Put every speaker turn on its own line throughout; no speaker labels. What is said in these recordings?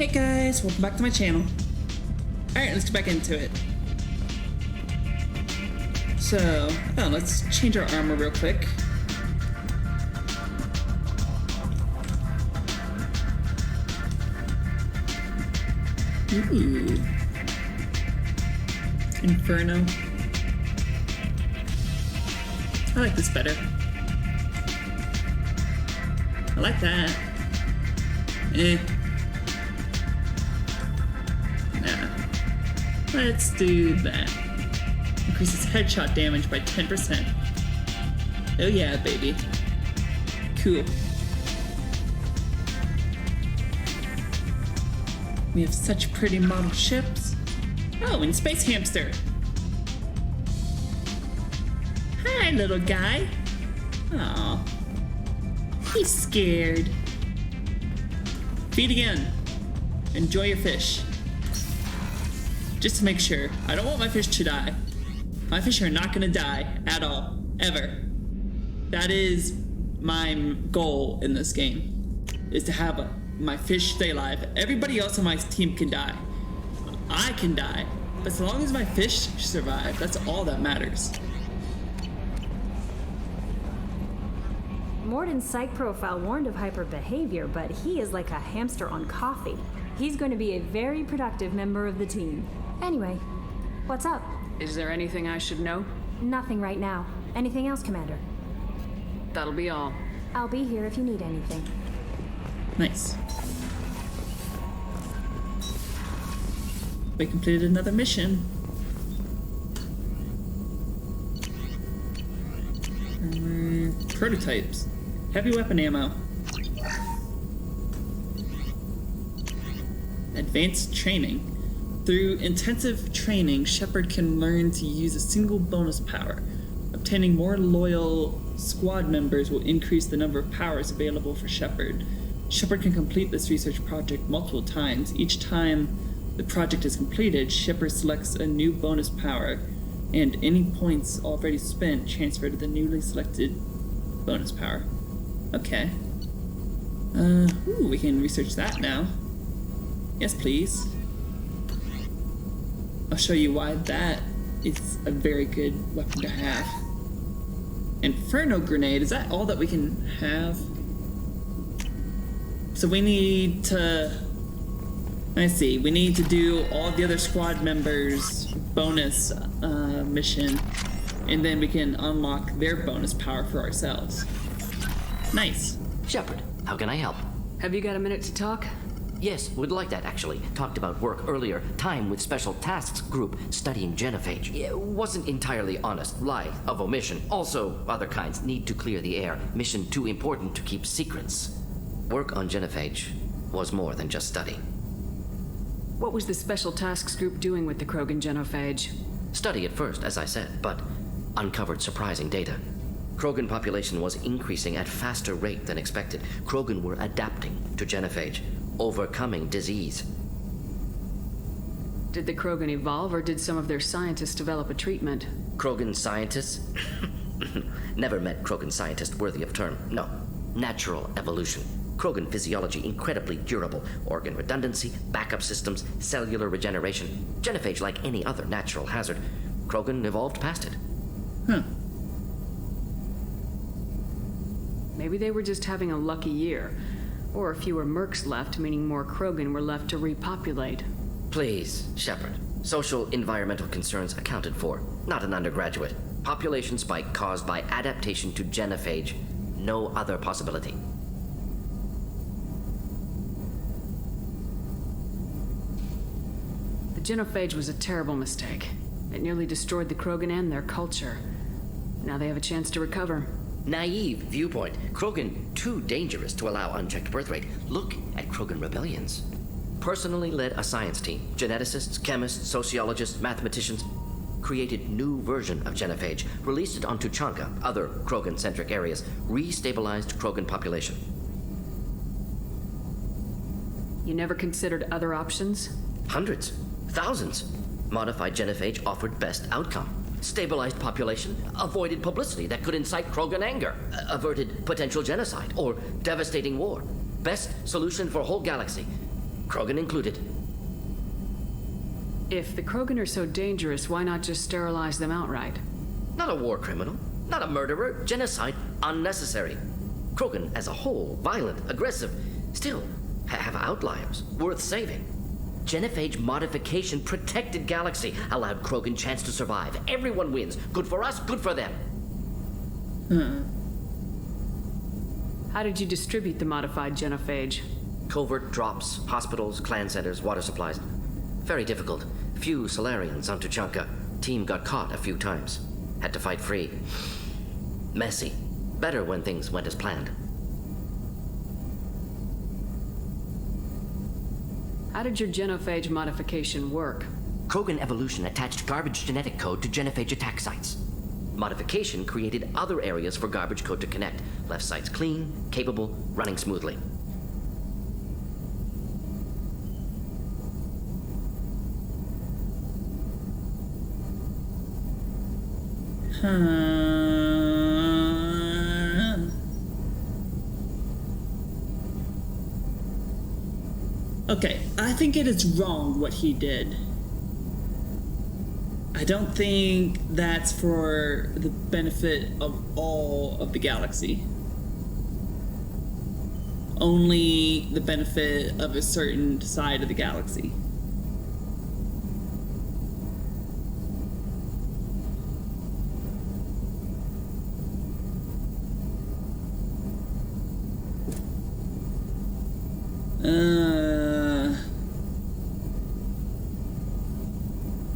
Hey guys, welcome back to my channel. Alright, let's get back into it. So, let's change our armor real quick. Ooh. Inferno. I like this better. I like that. Nah. Let's do that. Increases headshot damage by 10%. Oh yeah, baby. Cool. We have such pretty model ships. Oh, and Space Hamster. Hi, little guy. Aw. He's scared. Feed again. Enjoy your fish. Just to make sure, I don't want my fish to die. My fish are not gonna die at all, ever. That is my goal in this game, is to have my fish stay alive. Everybody else on my team can die. I can die, but as long as my fish survive, that's all that matters.
Morden's psych profile warned of hyper behavior, but he is like a hamster on coffee. He's going to be a very productive member of the team. Anyway, what's up?
Is there anything I should know?
Nothing right now. Anything else, Commander?
That'll be all.
I'll be here if you need anything.
Nice. We completed another mission. Prototypes. Heavy weapon ammo. Advanced training. Through intensive training, Shepard can learn to use a single bonus power. Obtaining more loyal squad members will increase the number of powers available for Shepard. Shepard can complete this research project multiple times. Each time the project is completed, Shepard selects a new bonus power, and any points already spent transfer to the newly selected bonus power. Okay. Ooh, we can research that now. Yes, please. I'll show you why that is a very good weapon to have. Inferno grenade, is that all that we can have? So we need to, let's see, we need to do all the other squad members' bonus mission, and then we can unlock their bonus power for ourselves. Nice.
Shepard, how can I help?
Have you got a minute to talk?
Yes, would like that actually. Talked about work earlier. Time with Special Tasks Group studying genophage. Yeah, wasn't entirely honest. Lie of omission. Also, other kinds need to clear the air. Mission too important to keep secrets. Work on genophage was more than just study.
What was the Special Tasks Group doing with the Krogan genophage?
Study at first, as I said, but uncovered surprising data. Krogan population was increasing at faster rate than expected. Krogan were adapting to genophage, overcoming disease.
Did the Krogan evolve, or did some of their scientists develop a treatment?
Krogan scientists? Never met Krogan scientist worthy of term. No. Natural evolution. Krogan physiology incredibly durable. Organ redundancy, backup systems, cellular regeneration. Genophage like any other natural hazard. Krogan evolved past it.
Maybe they were just having a lucky year. Or fewer mercs left, meaning more Krogan were left to repopulate.
Please, Shepard. Social environmental concerns accounted for. Not an undergraduate. Population spike caused by adaptation to genophage. No other possibility.
The genophage was a terrible mistake. It nearly destroyed the Krogan and their culture. Now they have a chance to recover.
Naive viewpoint. Krogan too dangerous to allow unchecked birth rate. Look at Krogan rebellions. Personally led a science team. Geneticists, chemists, sociologists, mathematicians. Created new version of genophage. Released it on Tuchanka, other Krogan-centric areas. Restabilized Krogan population.
You never considered other options?
Hundreds. Thousands. Modified genophage offered best outcome. Stabilized population, avoided publicity that could incite Krogan anger, averted potential genocide or devastating war. Best solution for whole galaxy. Krogan included.
If the Krogan are so dangerous, why not just sterilize them outright?
Not a war criminal, not a murderer, genocide, unnecessary. Krogan as a whole, violent, aggressive, still have outliers, worth saving. Genophage modification protected Galaxy, allowed Krogan chance to survive. Everyone wins. Good for us, good for them.
How did you distribute the modified genophage?
Covert drops, hospitals, clan centers, water supplies. Very difficult. Few Solarians on Tuchanka. Team got caught a few times. Had to fight free. Messy. Better when things went as planned.
How did your genophage modification work?
Krogan evolution attached garbage genetic code to genophage attack sites. Modification created other areas for garbage code to connect. Left sites clean, capable, running smoothly.
Okay, I think it is wrong what he did. I don't think that's for the benefit of all of the galaxy. Only the benefit of a certain side of the galaxy.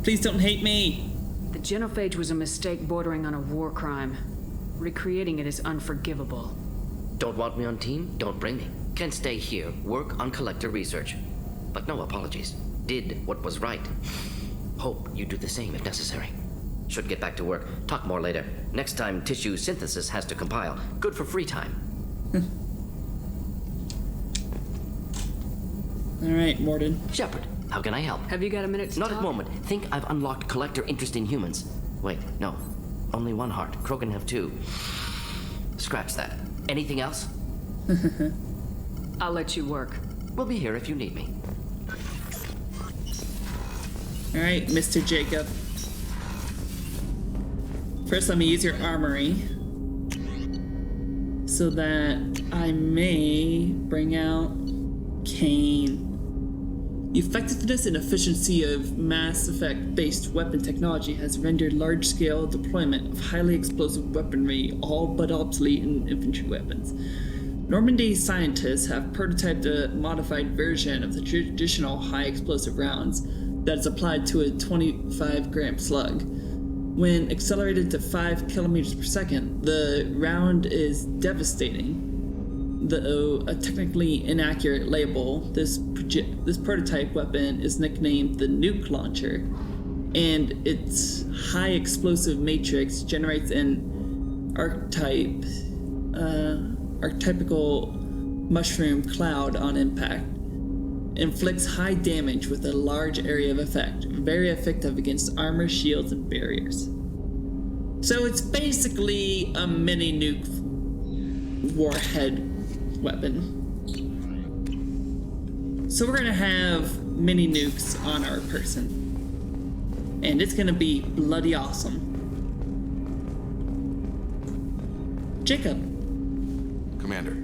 Please don't hate me.
The genophage was a mistake bordering on a war crime. Recreating it is unforgivable.
Don't want me on team? Don't bring me. Can stay here, work on collector research. But no apologies. Did what was right. Hope you do the same if necessary. Should get back to work. Talk more later. Next time tissue synthesis has to compile. Good for free time.
Alright, Mordin.
Shepard, how can I help?
Have you got a minute to
Not
talk?
at the moment. Think I've unlocked collector interest in humans. Wait, no. Only one heart. Krogan have two. Scratch that. Anything else?
I'll let you work.
We'll be here if you need me.
Alright, Mr. Jacob. First, let me use your armory so that I may bring out Kane. The effectiveness and efficiency of Mass Effect-based weapon technology has rendered large-scale deployment of highly explosive weaponry all but obsolete in infantry weapons. Normandy scientists have prototyped a modified version of the traditional high explosive rounds that is applied to a 25-gram slug. When accelerated to 5 kilometers per second, the round is devastating. Though a technically inaccurate label, this prototype weapon is nicknamed the Nuke Launcher, and its high explosive matrix generates an archetypical mushroom cloud on impact. Inflicts high damage with a large area of effect, very effective against armor, shields, and barriers. So it's basically a mini nuke warhead weapon. So we're gonna have mini nukes on our person. And it's gonna be bloody awesome. Jacob.
Commander,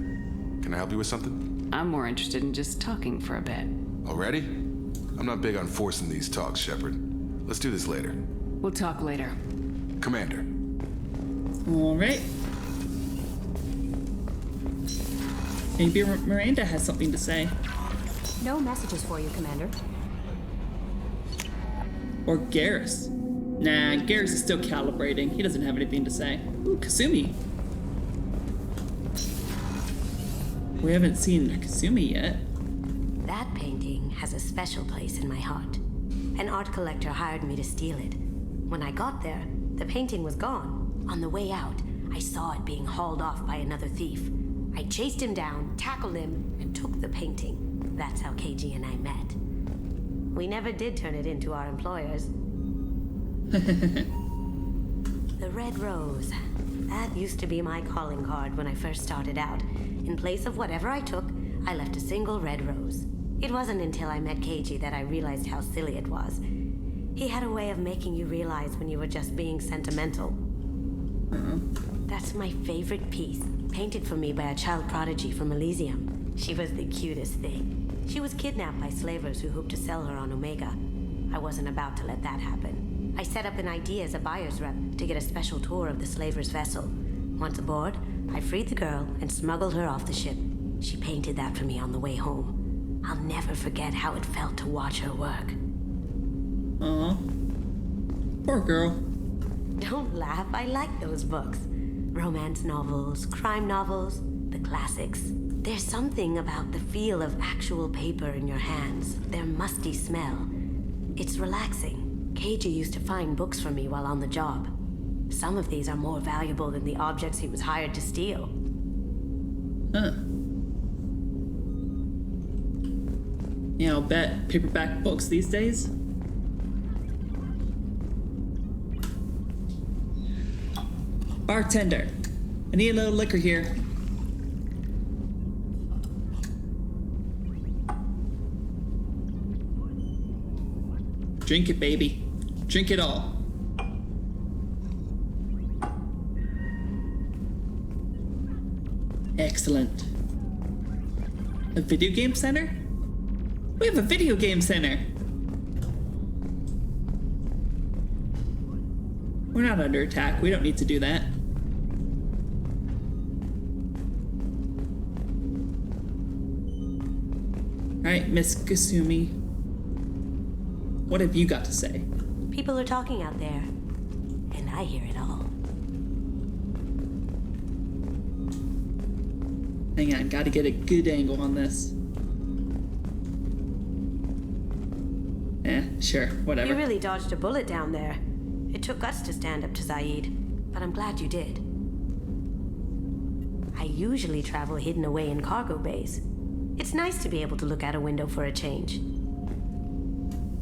can I help you with something?
I'm more interested in just talking for a bit.
Already? I'm not big on forcing these talks, Shepard. Let's do this later.
We'll talk later.
Commander.
Alright. Maybe Miranda has something to say.
No messages for you, Commander.
Or Garrus. Nah, Garrus is still calibrating. He doesn't have anything to say. Ooh, Kasumi. We haven't seen Kasumi yet.
That painting has a special place in my heart. An art collector hired me to steal it. When I got there, the painting was gone. On the way out, I saw it being hauled off by another thief. I chased him down, tackled him, and took the painting. That's how KG and I met. We never did turn it into our employers. The Red Rose. That used to be my calling card when I first started out. In place of whatever I took, I left a single red rose. It wasn't until I met Keiji that I realized how silly it was. He had a way of making you realize when you were just being sentimental. That's my favorite piece, painted for me by a child prodigy from Elysium. She was the cutest thing. She was kidnapped by slavers who hoped to sell her on Omega. I wasn't about to let that happen. I set up an idea as a buyer's rep to get a special tour of the slaver's vessel. Once aboard, I freed the girl and smuggled her off the ship. She painted that for me on the way home. I'll never forget how it felt to watch her work.
Aw. Poor girl.
Don't laugh, I like those books. Romance novels, crime novels, the classics. There's something about the feel of actual paper in your hands, their musty smell. It's relaxing. Keiji used to find books for me while on the job. Some of these are more valuable than the objects he was hired to steal.
Huh. Yeah, I'll bet paperback books these days. Bartender, I need a little liquor here. Drink it, baby. Drink it all. Excellent. A video game center? We have a video game center. We're not under attack. We don't need to do that. Alright, Miss Kasumi. What have you got to say?
People are talking out there, and I hear it all.
Hang on, gotta get a good angle on this. Sure, whatever.
You really dodged a bullet down there. It took guts to stand up to Zaid, but I'm glad you did. I usually travel hidden away in cargo bays. It's nice to be able to look out a window for a change.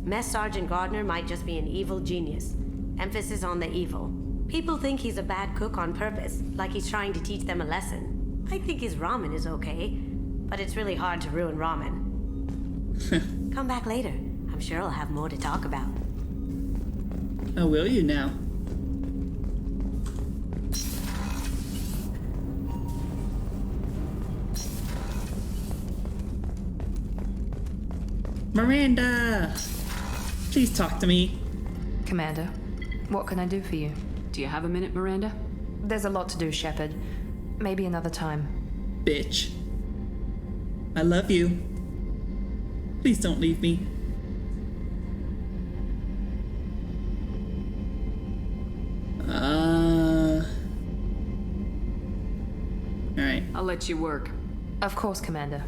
Mess Sergeant Gardner might just be an evil genius. Emphasis on the evil. People think he's a bad cook on purpose, like he's trying to teach them a lesson. I think his ramen is okay, but it's really hard to ruin ramen. Come back later. I'm sure I'll have more to talk about.
Oh, will you now? Miranda! Please talk to me.
Commander, what can I do for you?
Do you have a minute, Miranda?
There's a lot to do, Shepard. Maybe another time.
Bitch. I love you. Please don't leave me. Alright,
I'll let you work.
Of course, Commander.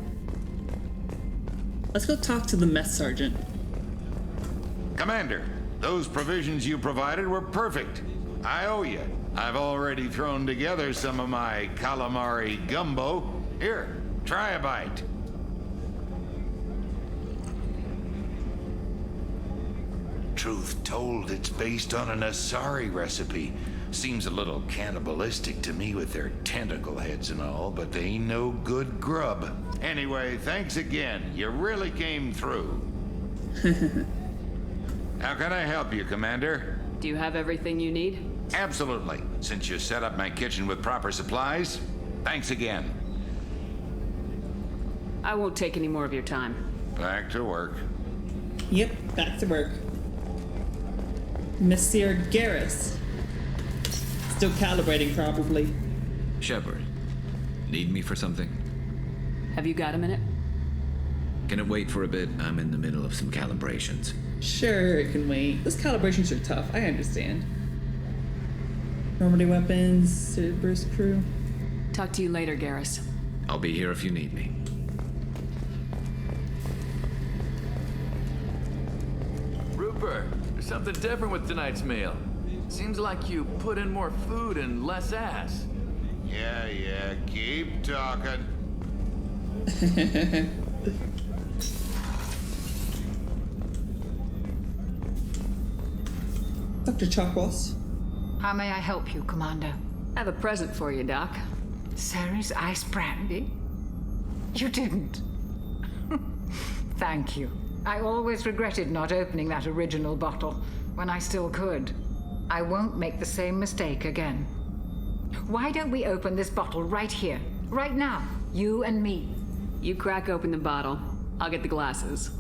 let's go talk to the mess sergeant.
Commander, those provisions you provided were perfect. I owe you. I've already thrown together some of my calamari gumbo. Here, try a bite. Truth told, it's based on an Asari recipe. Seems a little cannibalistic to me with their tentacle heads and all, but they ain't no good grub. Anyway, thanks again. You really came through. How can I help you, Commander?
Do you have everything you need?
Absolutely. Since you set up my kitchen with proper supplies, thanks again.
I won't take any more of your time.
Back to work.
Yep, back to work. Monsieur Garrus. Still calibrating, probably.
Shepard, need me for something?
Have you got a minute?
Can it wait for a bit? I'm in the middle of some calibrations.
Sure, it can wait. Those calibrations are tough, I understand. Normandy weapons, Cerberus crew.
Talk to you later, Garrus.
I'll be here if you need me.
Rupert, there's something different with tonight's meal. Seems like you put in more food and less ass.
Yeah, keep talking.
Dr. Chakwas.
How may I help you, Commander?
I have a present for you, Doc.
Sarah's ice brandy? You didn't. Thank you. I always regretted not opening that original bottle when I still could. I won't make the same mistake again. Why don't we open this bottle right here, right now, you and me?
You crack open the bottle. I'll get the glasses.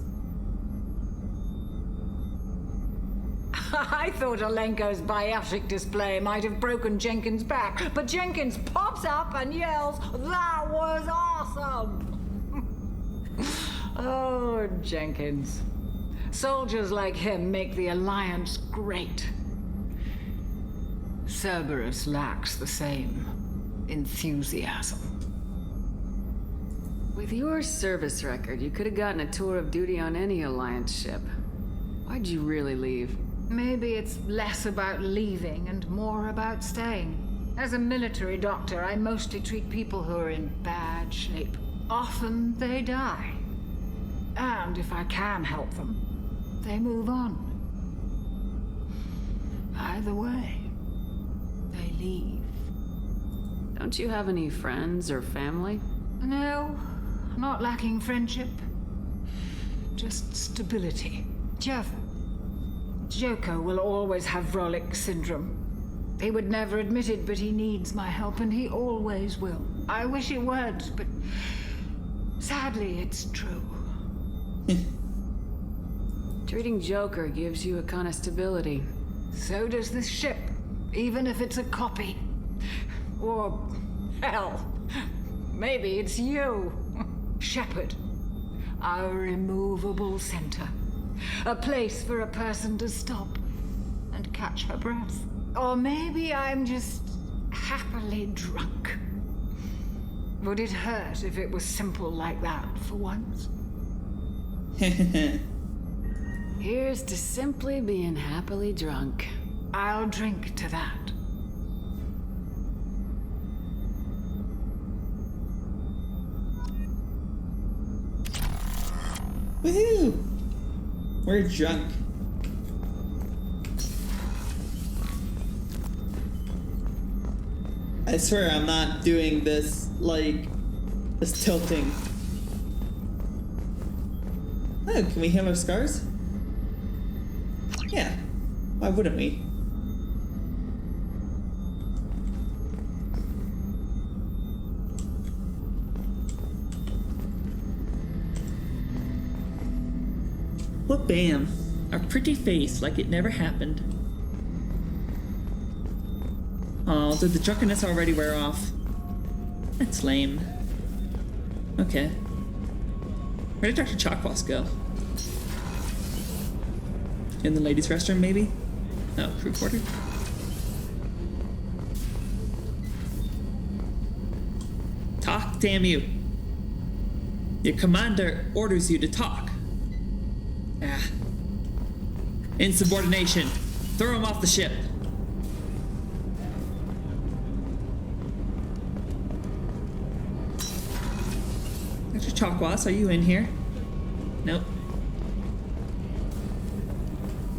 I thought Alenko's biotic display might have broken Jenkins' back, but Jenkins pops up and yells, "That was awesome!" Oh, Jenkins. Soldiers like him make the Alliance great. Cerberus lacks the same enthusiasm.
With your service record, you could have gotten a tour of duty on any Alliance ship. Why'd you really leave?
Maybe it's less about leaving and more about staying. As a military doctor, I mostly treat people who are in bad shape. Often they die. And if I can help them, they move on. Either way, they leave.
Don't you have any friends or family?
No, not lacking friendship. Just stability. Joko will always have Vrolik syndrome. He would never admit it, but he needs my help, and he always will. I wish it weren't, but sadly, it's true.
Treating Joker gives you a kind of stability.
So does this ship, even if it's a copy. Or, hell, maybe it's you, Shepard. Our immovable center. A place for a person to stop and catch her breath. Or maybe I'm just happily drunk. Would it hurt if it was simple like that for once?
Here's to simply being happily drunk.
I'll drink to that.
Woohoo! We're drunk. I swear I'm not doing this, like, this tilting. Oh, can we heal our scars? Yeah. Why wouldn't we? Well, bam. A pretty face like it never happened. Oh, did the drunkenness already wear off? That's lame. Okay. Where did Dr. Chakwas go? In the ladies' restroom, maybe? Oh, crew quarter. Talk, damn you. Your commander orders you to talk. Ah. Insubordination. Throw him off the ship. Dr. Chakwas, are you in here? Nope.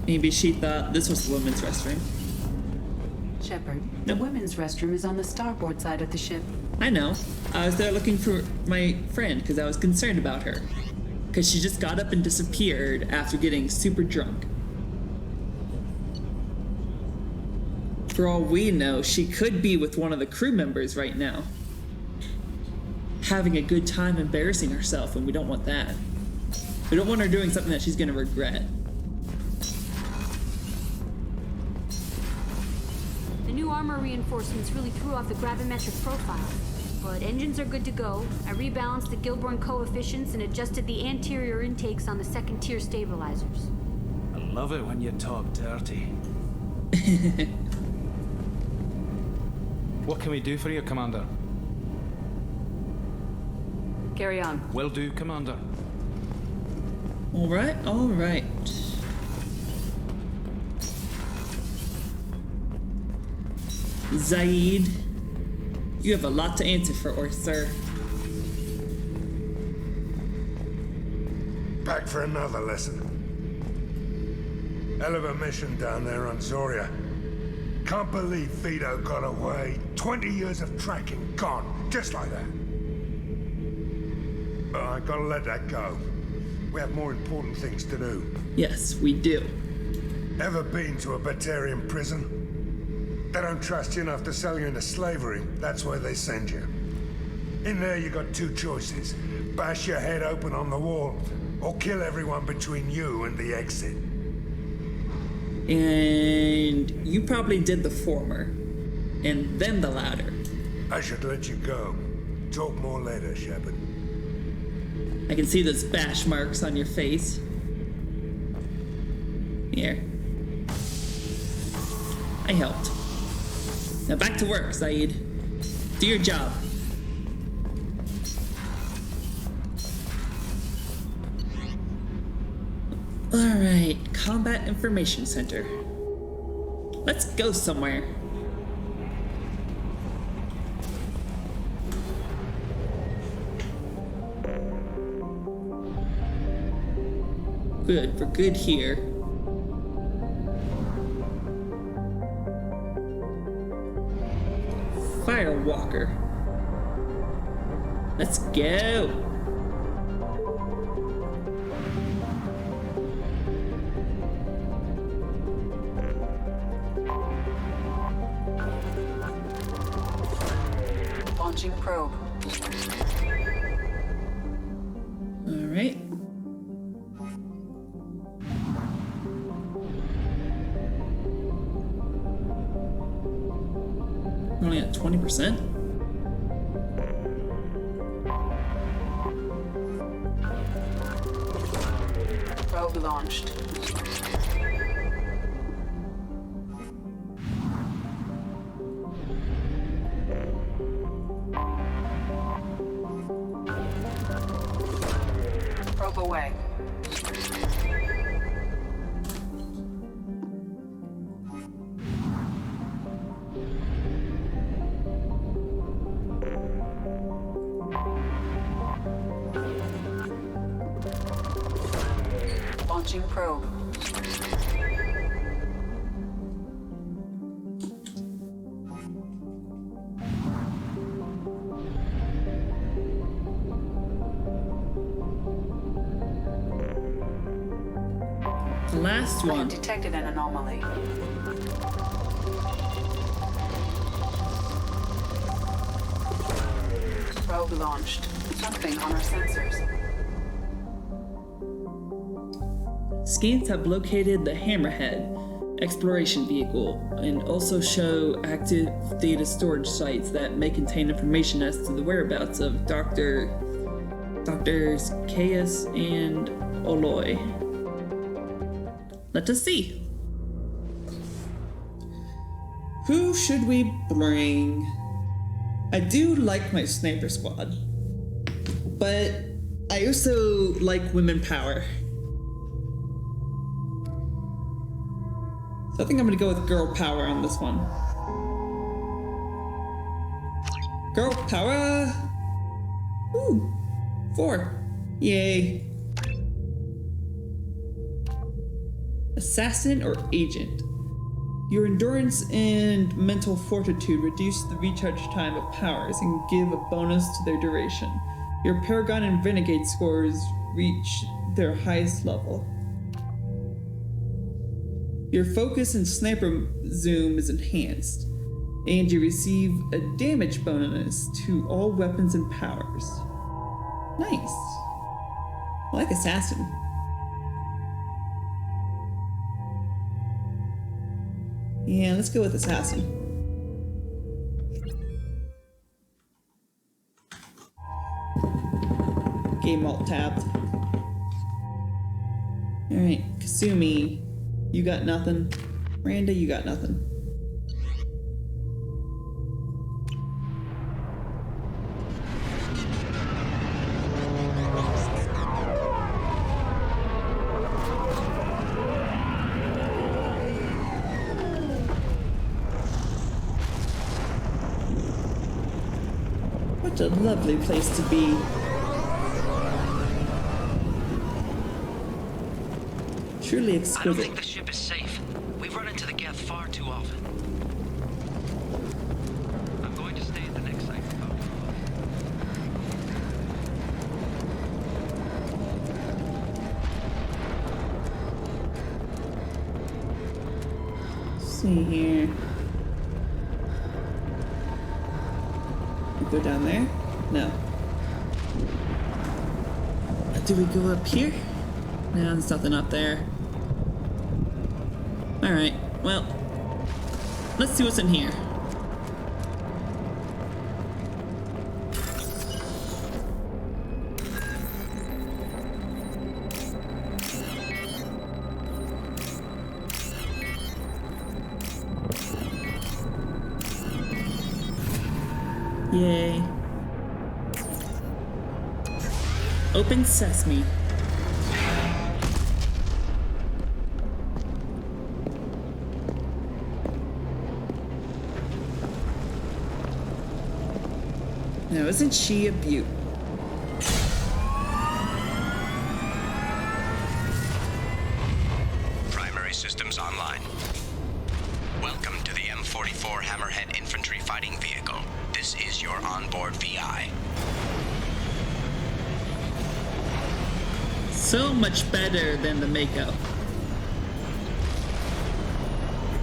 Maybe she thought this was the women's restroom.
Shepard, the women's restroom is on the starboard side of the ship.
I know. I was there looking for my friend because I was concerned about her. Because she just got up and disappeared after getting super drunk. For all we know, she could be with one of the crew members right now. Having a good time embarrassing herself, and we don't want that. We don't want her doing something that she's going to regret.
The new armor reinforcements really threw off the gravimetric profile. But engines are good to go. I rebalanced the Gilborn coefficients and adjusted the anterior intakes on the second tier stabilizers.
I love it when you talk dirty. What can we do for you, Commander?
Carry on.
Will do, Commander.
All right, all right. Zaid, you have a lot to answer for, sir.
Back for another lesson. Hell of a mission down there on Zoria. Can't believe Vito got away. 20 years of tracking gone, just like that. But I gotta let that go. We have more important things to do.
Yes, we do.
Ever been to a Batarian prison? They don't trust you enough to sell you into slavery. That's where they send you. In there, you got two choices. Bash your head open on the wall, or kill everyone between you and the exit.
And you probably did the former, and then the latter.
I should let you go. Talk more later, Shepard.
I can see those bash marks on your face. Here. I helped. Now back to work, Saeed. Do your job. Alright, Combat Information Center. Let's go somewhere. Good, we're good here. Firewalker. Let's go.
Launching probe.
All right. Only at 20%.
Probe launched. Probe away. Launching probe.
The last
I
one.
have detected an anomaly. Probe launched. Something on our sensors.
Scans have located the Hammerhead exploration vehicle and also show active data storage sites that may contain information as to the whereabouts of Doctors Caius and Aloy. Let us see. Who should we bring? I do like my sniper squad, but I also like women power. So I think I'm gonna go with girl power on this one. Girl power! Ooh, 4. Yay. Assassin or agent. Your endurance and mental fortitude reduce the recharge time of powers and give a bonus to their duration. Your Paragon and Renegade scores reach their highest level. Your focus and sniper zoom is enhanced, and you receive a damage bonus to all weapons and powers. Nice. I like Assassin. Yeah, let's go with Assassin. Game alt tabbed. Alright, Kasumi. You got nothing. Miranda, you got nothing. What a lovely place to be. Truly exquisite.
I don't think the ship is safe. We've run into the Geth far too often. I'm going to stay at the next site.
see here. We go down there? No. Do we go up here? No, there's nothing up there. Alright, well, let's see what's in here. Yay. Open sesame. Now, isn't she a beaut?
Primary systems online. Welcome to the M44 Hammerhead Infantry Fighting Vehicle. This is your onboard VI.
So much better than the Mako.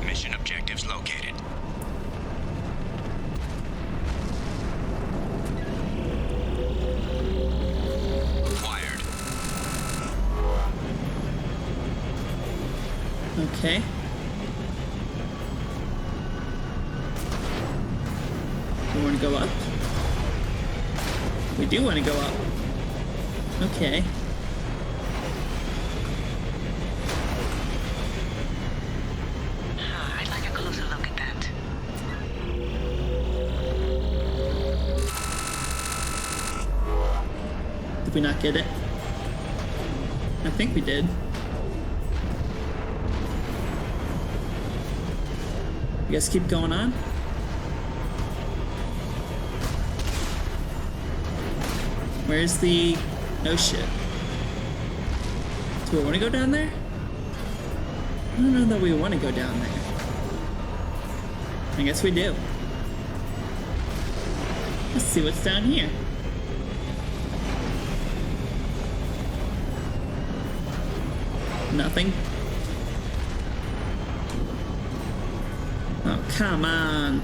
Mission objectives located. Wired.
Okay. We want to go up? We do want to go up. Okay.
I'd like a closer look at that.
Did we not get it? I think we did. You guys keep going on? Where's the... Oh shit. Do we want to go down there? I don't know that we want to go down there. I guess we do. Let's see what's down here. Nothing. Oh, come on.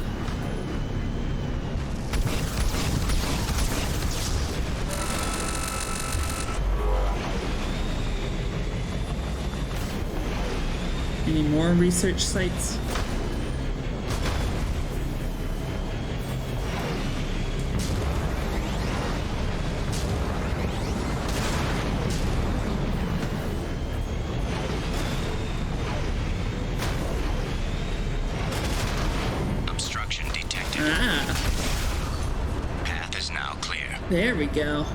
Any more research sites?
Obstruction detected.
Ah,
Path is now clear.
there we go.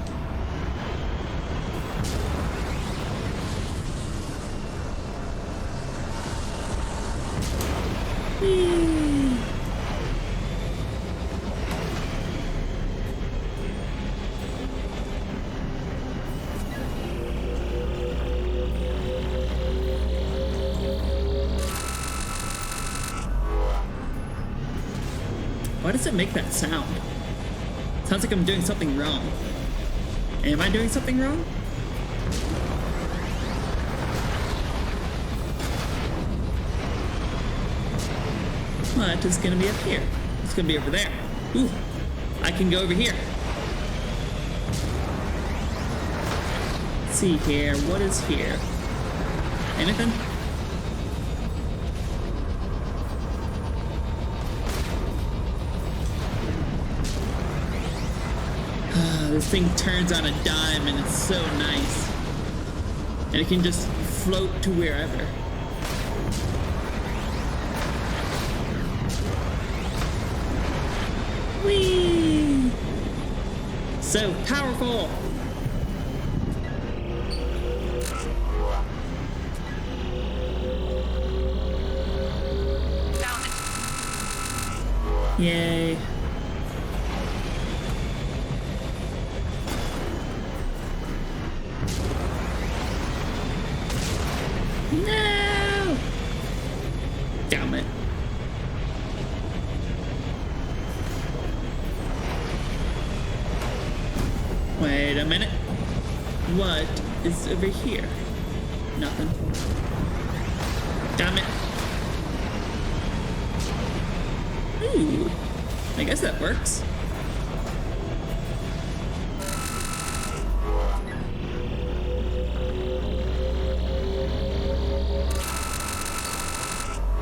Whee! Why does it make that sound? Sounds like I'm doing something wrong. Am I doing something wrong? What is gonna be up here? It's gonna be over there. Ooh, I can go over here. Let's see here, what is here? Anything? This thing turns on a dime and it's so nice. And it can just float to wherever. Whee! So powerful! Yay. No! Damn it. Wait a minute. What is over here? Nothing. Damn it. Ooh, I guess that works.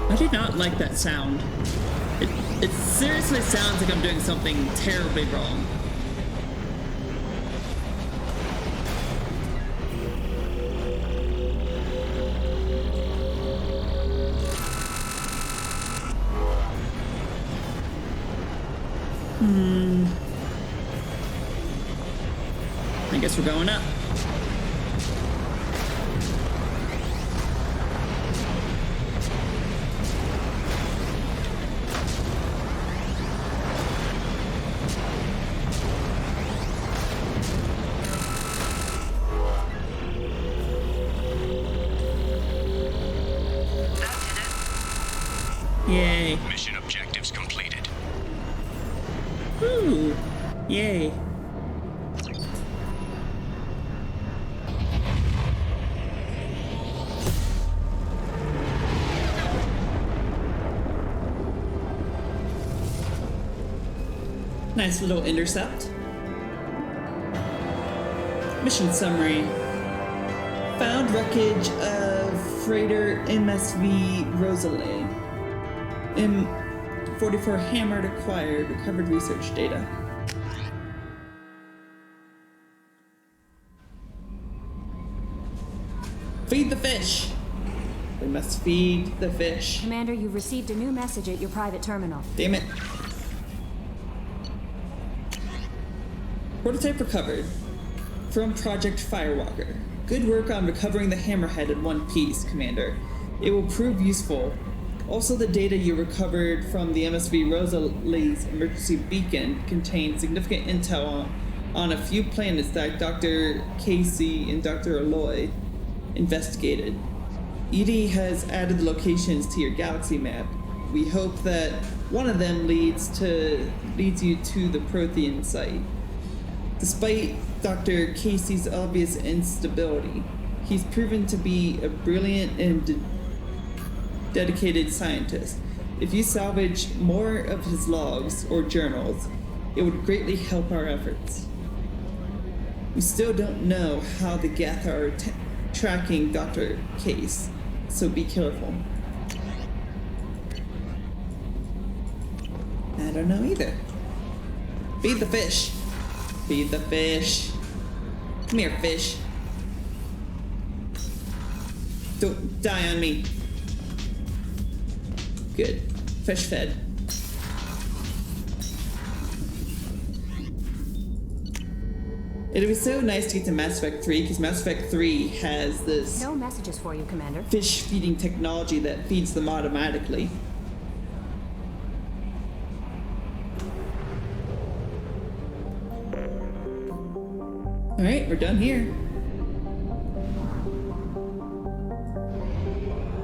I do not like that sound. It seriously sounds like I'm doing something terribly wrong. I guess we're going up. Yay.
Mission objectives completed.
Ooh, yay. Nice little intercept. Mission summary. Found wreckage of freighter MSV Rosalie. M44 Hammered acquired. Recovered research data. Feed the fish! We must feed the fish.
Commander, you've received a new message at your private terminal.
Damn it. Prototype recovered. From Project Firewalker. Good work on recovering the Hammerhead in one piece, Commander. It will prove useful. Also, the data you recovered from the MSV Rosalie's emergency beacon contains significant intel on a few planets that Dr. Casey and Dr. Aloy investigated. EDI has added the locations to your galaxy map. We hope that one of them leads you to the Prothean site. Despite Dr. Casey's obvious instability, he's proven to be a brilliant and dedicated scientist. If you salvage more of his logs or journals, it would greatly help our efforts. We still don't know how the Geth are tracking Dr. Case, so be careful. I don't know either. Feed the fish. Feed the fish. Come here, fish. Don't die on me. Good. Fish fed. It'd be so nice to get to Mass Effect 3, because Mass Effect 3 has this
No messages for you, Commander.
fish feeding technology that feeds them automatically. Alright, we're done here.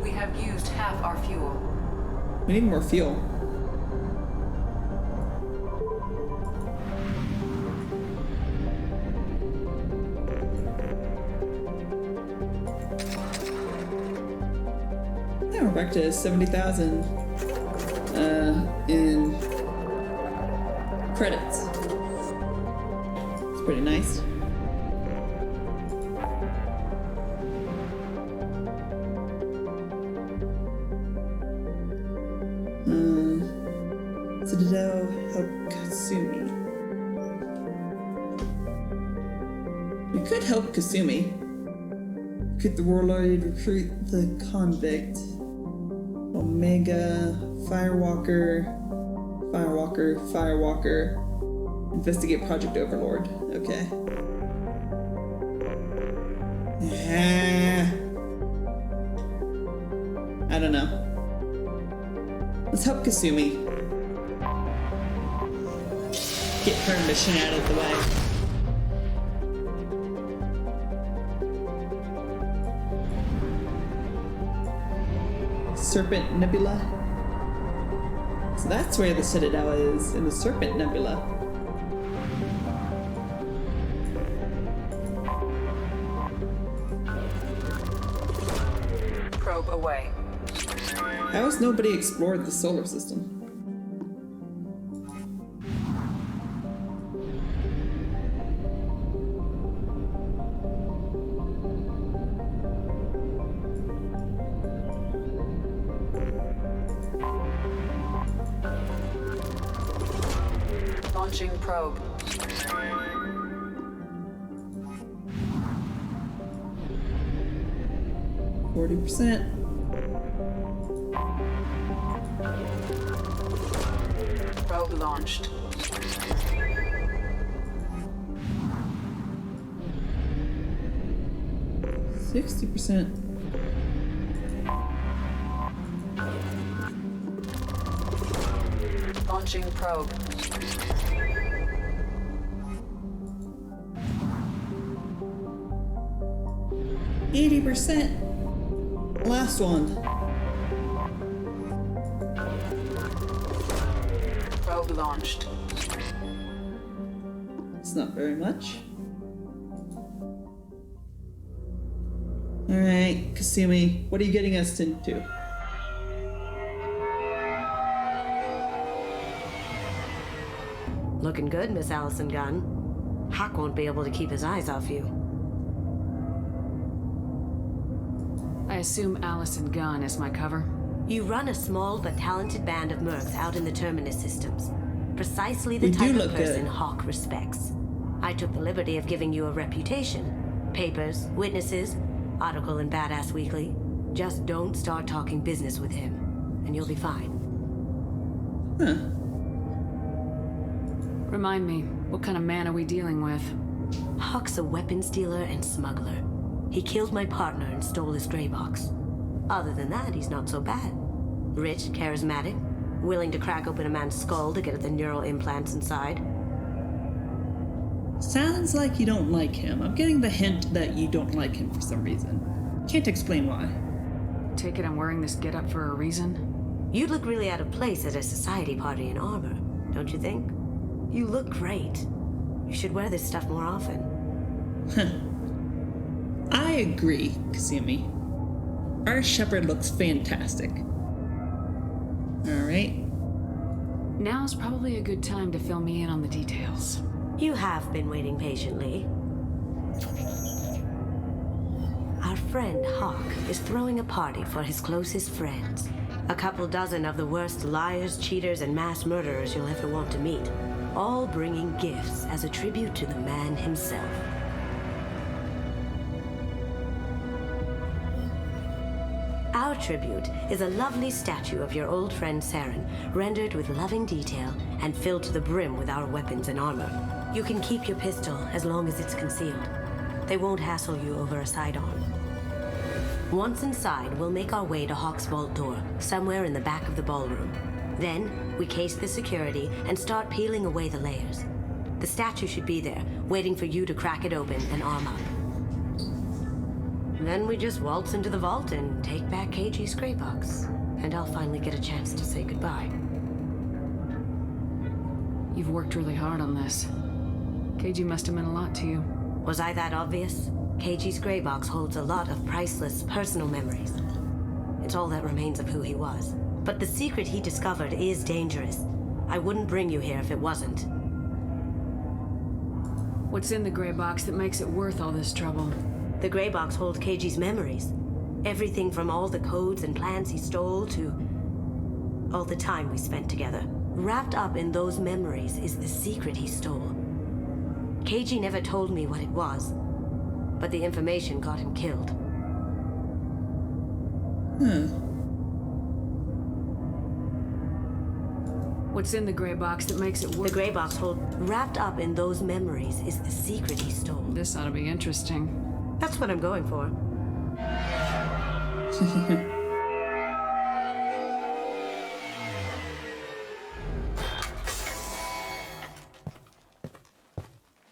We have used half our fuel.
We need more fuel. Now we're back to 70,000 in credits. It's pretty nice. Citadel help Kasumi. We could help Kasumi. Could the warlord recruit the convict? Omega, Firewalker. Investigate Project Overlord. Okay. I don't know. Let's help Kasumi. Get her mission out of the way. Serpent Nebula. So that's where the Citadel is, in the Serpent Nebula.
Probe away.
How has nobody explored the solar system?
Launching probe.
%.
Probe launched.
%.
Launching probe.
%. Last one.
Probe launched.
It's not very much. Alright, Kasumi, what are you getting us into?
Looking good, Miss Allison Gunn. Hawk won't be able to keep his eyes off you.
I assume Allison Gunn is my cover.
You run a small but talented band of mercs out in the Terminus systems. Precisely the
We do
type of
look
person
good.
Hawk respects. I took the liberty of giving you a reputation. Papers, witnesses, article in Badass Weekly. Just don't start talking business with him, and you'll be fine.
Remind me, what kind of man are we dealing with?
Hawk's a weapons dealer and smuggler. He killed my partner and stole his gray box. Other than that, he's not so bad. Rich, charismatic, willing to crack open a man's skull to get at the neural implants inside.
Sounds like you don't like him. I'm getting the hint that you don't like him for some reason. Can't explain why.
Take it I'm wearing this getup for a reason?
You'd look really out of place at a society party in armor, don't you think? You look great. You should wear this stuff more often.
I agree, Kasumi. Our Shepard looks fantastic. Alright.
Now's probably a good time to fill me in on the details.
You have been waiting patiently. Our friend Hawk is throwing a party for his closest friends. A couple dozen of the worst liars, cheaters, and mass murderers you'll ever want to meet. All bringing gifts as a tribute to the man himself. Our tribute is a lovely statue of your old friend Saren, rendered with loving detail and filled to the brim with our weapons and armor. You can keep your pistol as long as it's concealed. They won't hassle you over a sidearm. Once inside, we'll make our way to Hawk's vault door, somewhere in the back of the ballroom. Then, we case the security and start peeling away the layers. The statue should be there, waiting for you to crack it open and arm up. Then we just waltz into the vault and take back KG's gray box. And I'll finally get a chance to say goodbye.
You've worked really hard on this. KG must have meant a lot to you.
Was I that obvious? KG's gray box holds a lot of priceless personal memories. It's all that remains of who he was. But the secret he discovered is dangerous. I wouldn't bring you here if it wasn't.
What's in the gray box that makes it worth all this trouble?
The gray box holds KG's memories. Everything from all the codes and plans he stole to all the time we spent together. Wrapped up in those memories is the secret he stole. KG never told me what it was, but the information got him killed.
What's in the gray box that makes it worth?
The gray box wrapped up in those memories is the secret he stole.
This ought to be interesting.
That's what I'm going for.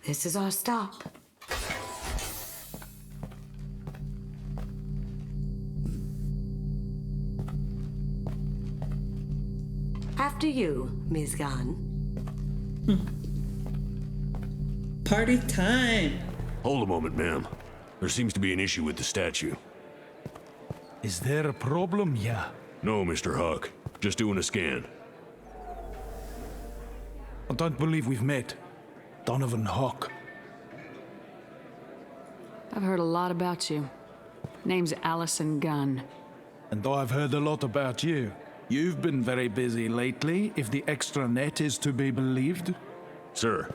This is our stop. After you, Ms. Gunn.
Party time!
Hold a moment, ma'am. There seems to be an issue with the statue.
Is there a problem, yeah?
No, Mr. Hawk. Just doing a scan.
I don't believe we've met. Donovan Hawk.
I've heard a lot about you. Name's Allison Gunn.
And I've heard a lot about you. You've been very busy lately, if the extranet is to be believed.
Sir,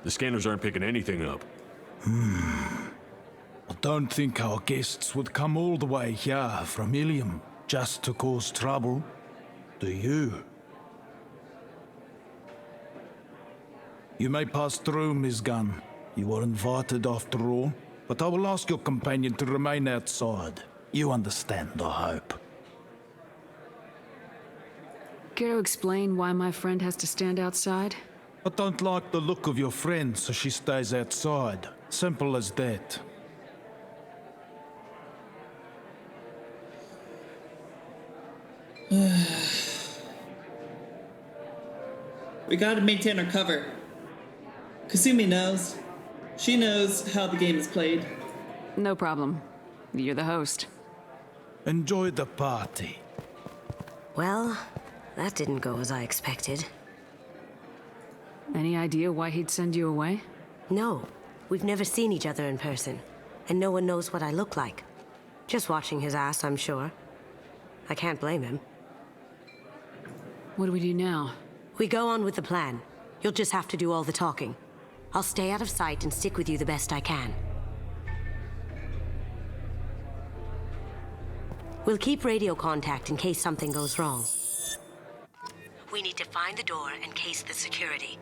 the scanners aren't picking anything up.
I don't think our guests would come all the way here from Ilium just to cause trouble. Do you? You may pass through, Ms. Gunn. You were invited after all. But I will ask your companion to remain outside. You understand, I hope.
Care to explain why my friend has to stand outside?
I don't like the look of your friend, so she stays outside. Simple as that.
We gotta maintain our cover. Kasumi knows. She knows how the game is played.
No problem. You're the host.
Enjoy the party.
Well, that didn't go as I expected.
Any idea why he'd send you away?
No. We've never seen each other in person, and no one knows what I look like. Just watching his ass, I'm sure. I can't blame him.
What do we do now?
We go on with the plan. You'll just have to do all the talking. I'll stay out of sight and stick with you the best I can. We'll keep radio contact in case something goes wrong. We need to find the door and case the security.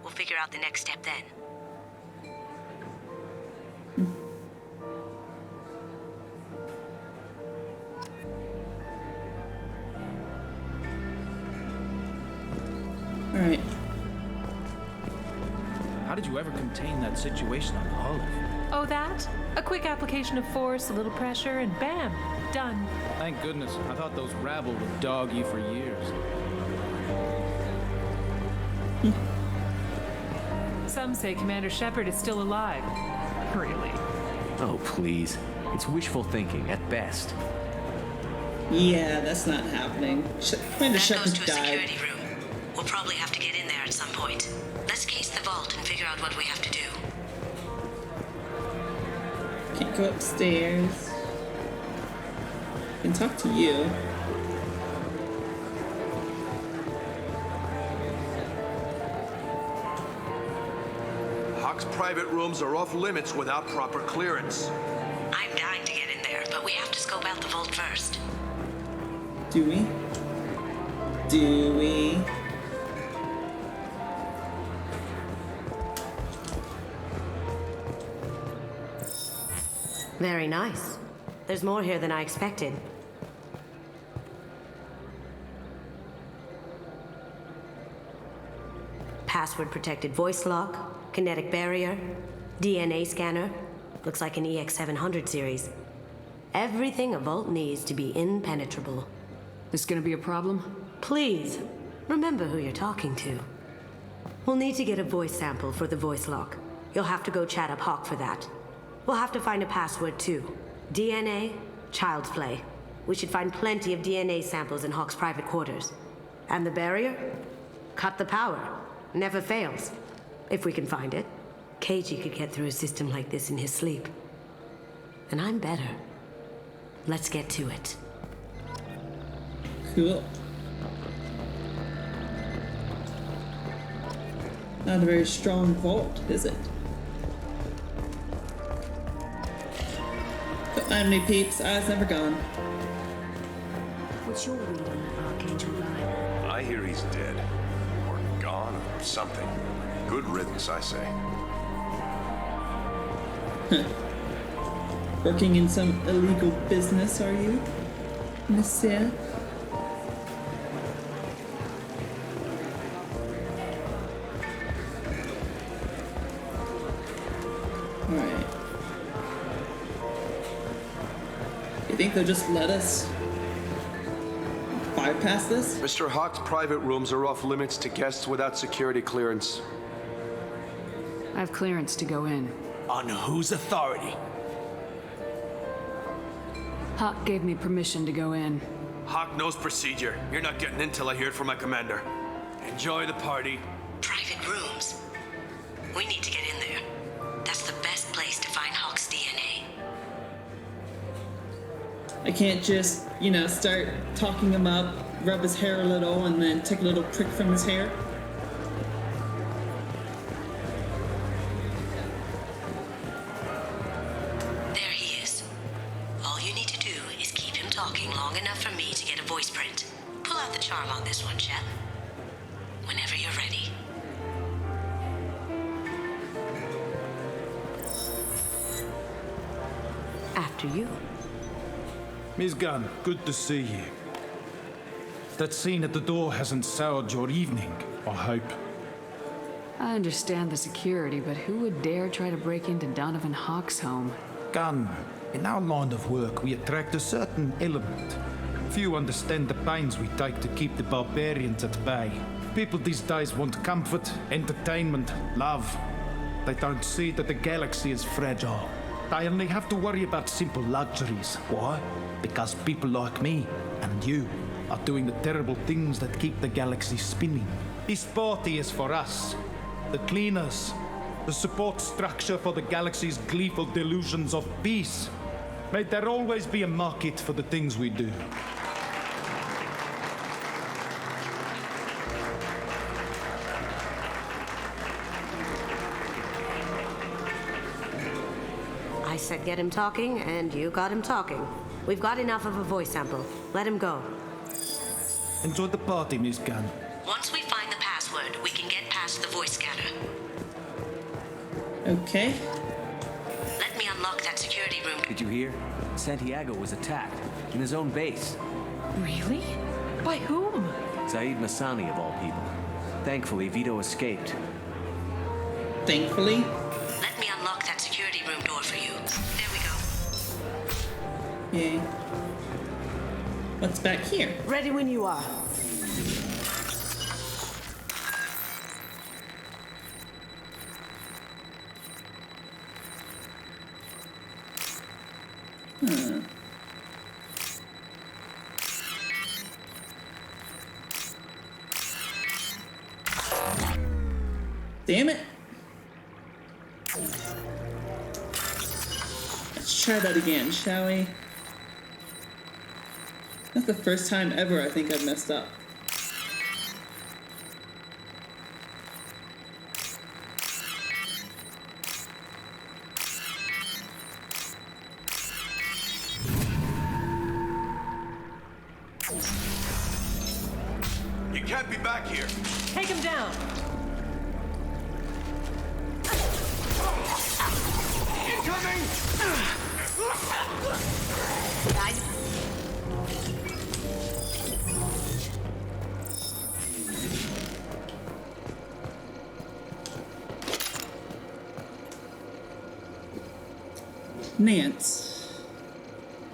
We'll figure out the next step then.
All right.
How did you ever contain that situation on Olive?
Oh, that? A quick application of force, a little pressure, and bam, done.
Thank goodness. I thought those rabble would dog you for years.
Some say Commander Shepard is still alive. Really?
Oh, please. It's wishful thinking at best.
Yeah, that's not happening. Commander Shepard died.
Security room. We'll probably have to get in there at some point. Let's case the vault and figure out what we have to do.
Can't go upstairs. Can talk to you.
Hawk's private rooms are off limits without proper clearance.
I'm dying to get in there, but we have to scope out the vault first.
Do we? Do we?
Very nice. There's more here than I expected. Password-protected voice lock, kinetic barrier, DNA scanner. Looks like an EX700 series. Everything a vault needs to be impenetrable.
This gonna be a problem?
Please, remember who you're talking to. We'll need to get a voice sample for the voice lock. You'll have to go chat up Hawk for that. We'll have to find a password too. DNA, child's play. We should find plenty of DNA samples in Hawk's private quarters. And the barrier? Cut the power. Never fails. If we can find it. Keiji could get through a system like this in his sleep. And I'm better. Let's get to it.
Cool. Not a very strong vault, is it? Don't mind me, peeps. Eyes never gone.
What's your read on that Archangel guy?
I hear he's dead. Or gone, or something. Good riddance, I say.
Working in some illegal business, are you, Monsieur? Alright. You think they'll just let us bypass this?
Mr. Hawk's private rooms are off limits to guests without security clearance.
I have clearance to go in.
On whose authority?
Hawk gave me permission to go in.
Hawk knows procedure. You're not getting in till I hear it from my commander. Enjoy the party.
Private rooms. We need to get in there. That's the best place to find Hawk's DNA.
I can't just, start talking him up, rub his hair a little, and then take a little prick from his hair.
talking long enough for me to get a voice print. Pull out the charm on this one, Shep. Whenever you're ready. After you.
Miss Gunn, good to see you. That scene at the door hasn't soured your evening, I hope.
I understand the security, but who would dare try to break into Donovan Hawk's home?
Gunn, in our line of work, we attract a certain element. Few understand the pains we take to keep the barbarians at bay. People these days want comfort, entertainment, love. They don't see that the galaxy is fragile. They only have to worry about simple luxuries. Why? Because people like me and you are doing the terrible things that keep the galaxy spinning. This party is for us, the cleaners, the support structure for the galaxy's gleeful delusions of peace. May there always be a market for the things we do.
I said get him talking, and you got him talking. We've got enough of a voice sample. Let him go.
Enjoy the party, Miss Gunn.
Once we find the password, we can get past the voice scanner.
Okay.
Let me unlock that security room.
Did you hear? Santiago was attacked in his own base.
Really? By whom?
Zaid Masani, of all people. Thankfully, Vito escaped.
Thankfully?
Let me unlock that security room door for you. There we go.
Yay. What's back here?
Ready when you are.
Damn it. Let's try that again, shall we? That's the first time ever I think I've messed up.
You can't be back here.
Take him down.
Incoming!
Nance,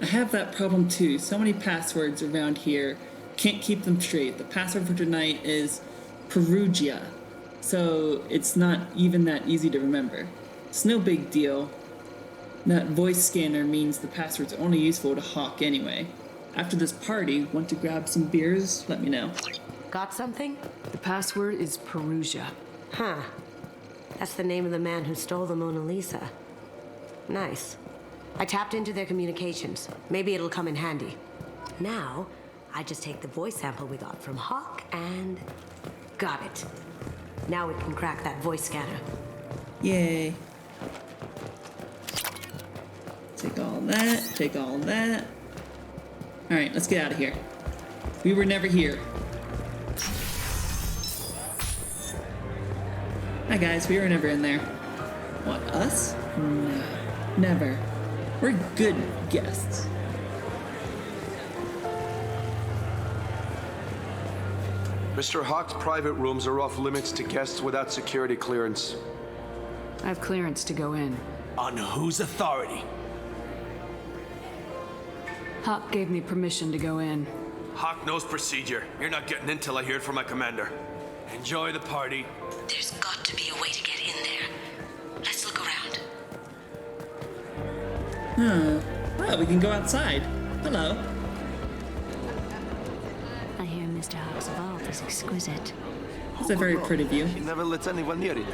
I have that problem too. So many passwords around here. Can't keep them straight. The password for tonight is Perugia, so it's not even that easy to remember. It's no big deal. That voice scanner means the password's only useful to Hawk anyway. After this party, want to grab some beers? Let me know.
Got something?
The password is Perugia.
Huh. That's the name of the man who stole the Mona Lisa. Nice. I tapped into their communications. Maybe it'll come in handy. Now, I just take the voice sample we got from Hawk and... got it. Now we can crack that voice scanner.
Yay. Take all that, take all that. Alright, let's get out of here. We were never here. Hi guys, we were never in there. What, us? No, never. We're good guests.
Mr. Hawk's private rooms are off limits to guests without security clearance.
I have clearance to go in.
On whose authority?
Hawk gave me permission to go in.
Hawk knows procedure. You're not getting in till I hear it from my commander. Enjoy the party.
There's got to be a way to get in there. Let's look around.
Well, we can go outside. Hello.
I hear Mr. Hawk's vault is exquisite.
It's a very pretty view.
He never lets anyone near it.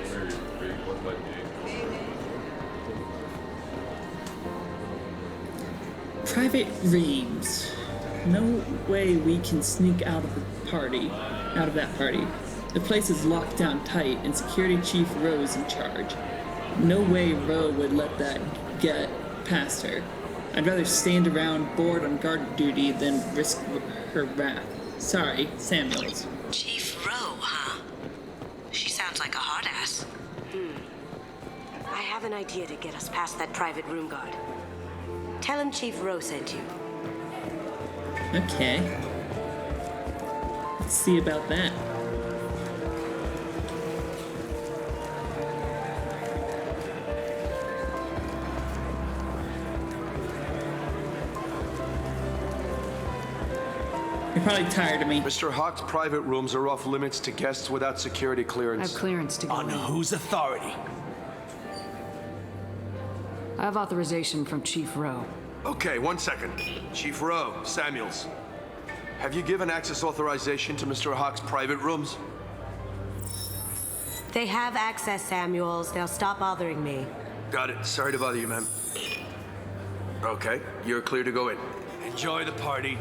Private rooms. No way we can sneak out of the party. Out of that party. The place is locked down tight, and Security Chief Rowe's in charge. No way Rowe would let that get past her. I'd rather stand around bored on guard duty than risk her wrath. Sorry, Samuels.
Chief Rowe, huh? She sounds like a hard ass. I have an idea to get us past that private room guard. Tell him Chief Rowe sent you.
Okay. Let's see about that. You're probably tired of me.
Mr. Hawk's private rooms are off limits to guests without security clearance.
I have clearance to go
On
in.
whose authority?
I have authorization from Chief Rowe.
Okay, 1 second. Chief Rowe, Samuels. Have you given access authorization to Mr. Hawk's private rooms?
They have access, Samuels. They'll stop bothering me.
Got it. Sorry to bother you, ma'am. Okay, you're clear to go in.
Enjoy the party.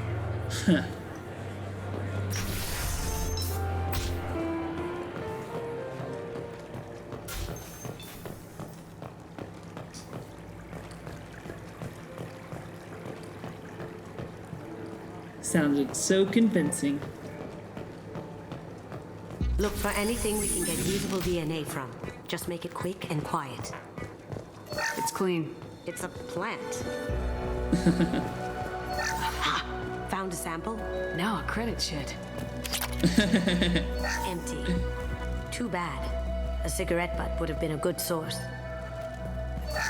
Sounded so convincing.
Look for anything we can get usable DNA from. Just make it quick and quiet.
It's clean.
It's a plant. Ha! Found a sample?
Now a credit shit.
Empty. Too bad. A cigarette butt would have been a good source.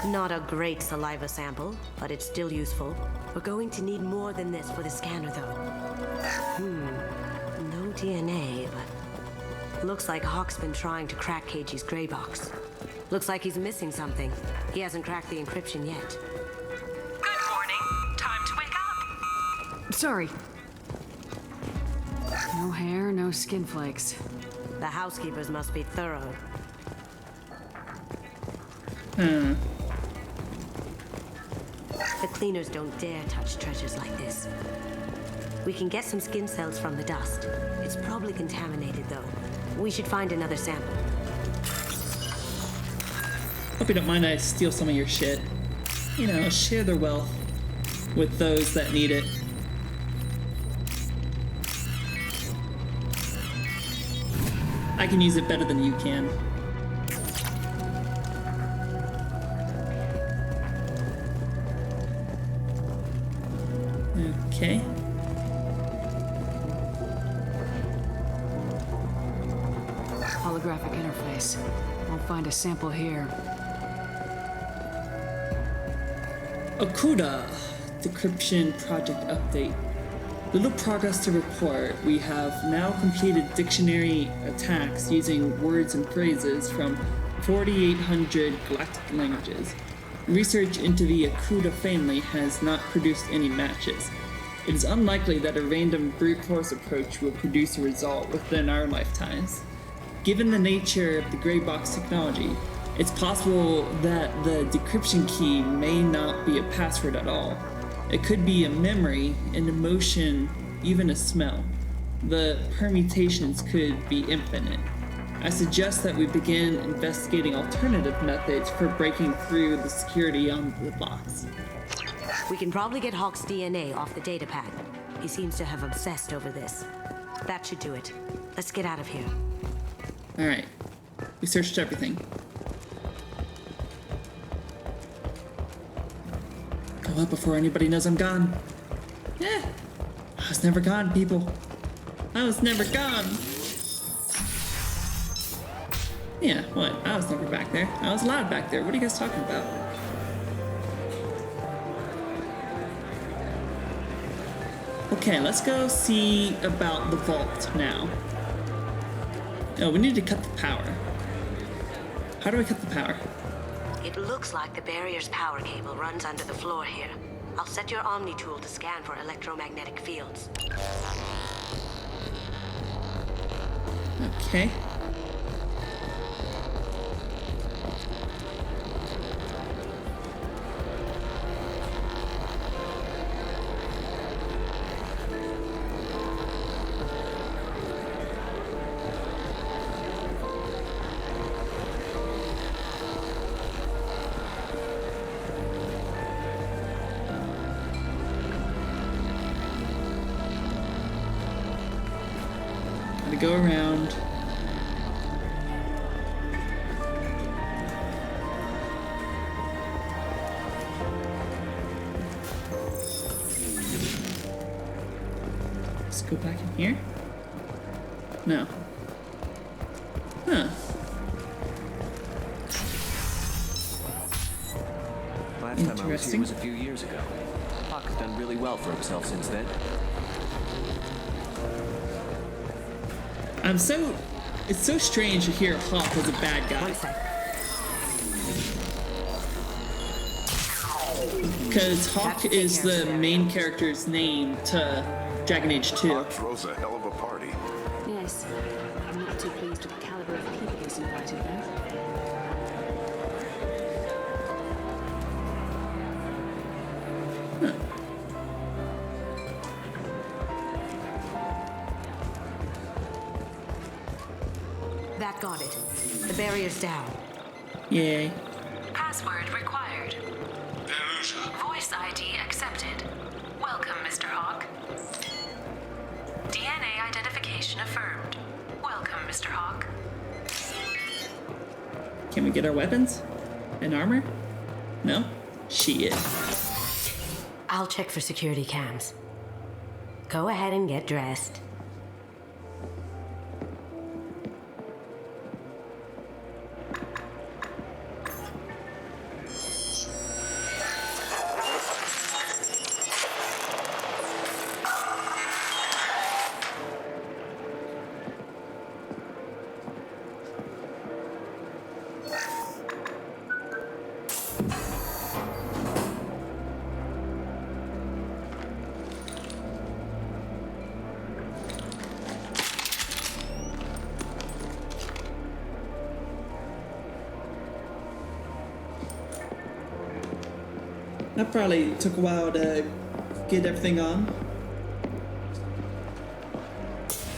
Not a great saliva sample, but it's still useful. We're going to need more than this for the scanner, though. No DNA, but... Looks like Hawk's been trying to crack KG's gray box. Looks like he's missing something. He hasn't cracked the encryption yet.
Good morning. Time to wake up.
Sorry. No hair, no skin flakes.
The housekeepers must be thorough. The cleaners don't dare touch treasures like this. We can get some skin cells from the dust. It's probably contaminated, though. We should find another sample.
Hope you don't mind I steal some of your shit. You know, share the wealth with those that need it. I can use it better than you can. Okay.
Holographic interface. Won't find a sample here.
Okuda, decryption project update. Little progress to report. We have now completed dictionary attacks using words and phrases from 4,800 galactic languages. Research into the Okuda family has not produced any matches. It is unlikely that a random brute force approach will produce a result within our lifetimes. Given the nature of the gray box technology, it's possible that the decryption key may not be a password at all. It could be a memory, an emotion, even a smell. The permutations could be infinite. I suggest that we begin investigating alternative methods for breaking through the security on the box.
We can probably get Hawk's DNA off the datapad. He seems to have obsessed over this. That should do it. Let's get out of here.
Alright. We searched everything. Go up before anybody knows I'm gone. Yeah. I was never gone, people. I was never gone. Yeah, what? I was never back there. I was allowed back there. What are you guys talking about? Okay, let's go see about the vault now. Oh, we need to cut the power. How do we cut the power?
It looks like the barrier's power cable runs under the floor here. I'll set your Omni tool to scan for electromagnetic fields.
Okay. gotta go around. Let's go back in here. No. Huh.
Last time I was here was a few years ago. Hawk's done really well for himself since then.
It's so strange to hear Hawk was a bad guy. Because Hawk is the main character's name to Dragon Age 2.
Hawk throws a hell of a party.
Yes. I'm not too pleased with the caliber of people he's invited there.
That got it. The barrier's down.
Yay.
Password required. Voice ID accepted. Welcome, Mr. Hawk. DNA identification affirmed. Welcome, Mr. Hawk.
Can we get our weapons? And armor? No? Shit.
I'll check for security cams. Go ahead and get dressed.
That probably took a while to get everything on.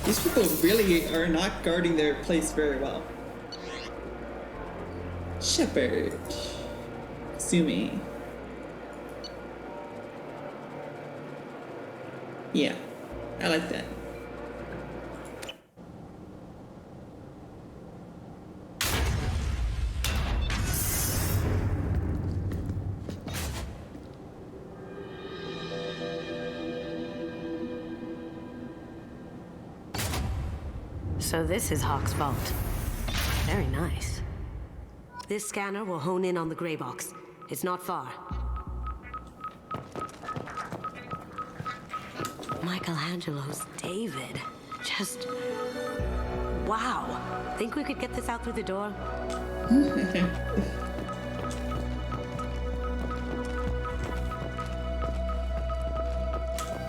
These people really are not guarding their place very well. Shepard. Sumi. Yeah, I like that.
So this is Hawk's vault. Very nice. This scanner will hone in on the gray box. It's not far. Michelangelo's David. Just... wow. Think we could get this out through the door?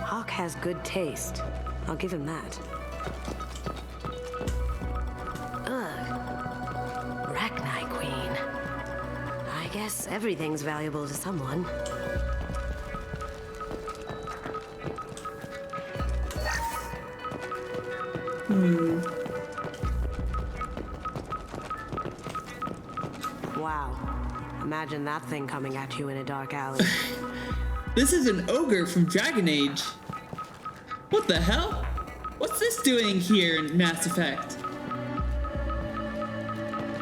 Hawk has good taste. I'll give him that. Rachni Queen. I guess everything's valuable to someone. Wow. Imagine that thing coming at you in a dark alley.
This is an ogre from Dragon Age. What the hell? What's this doing here in Mass Effect?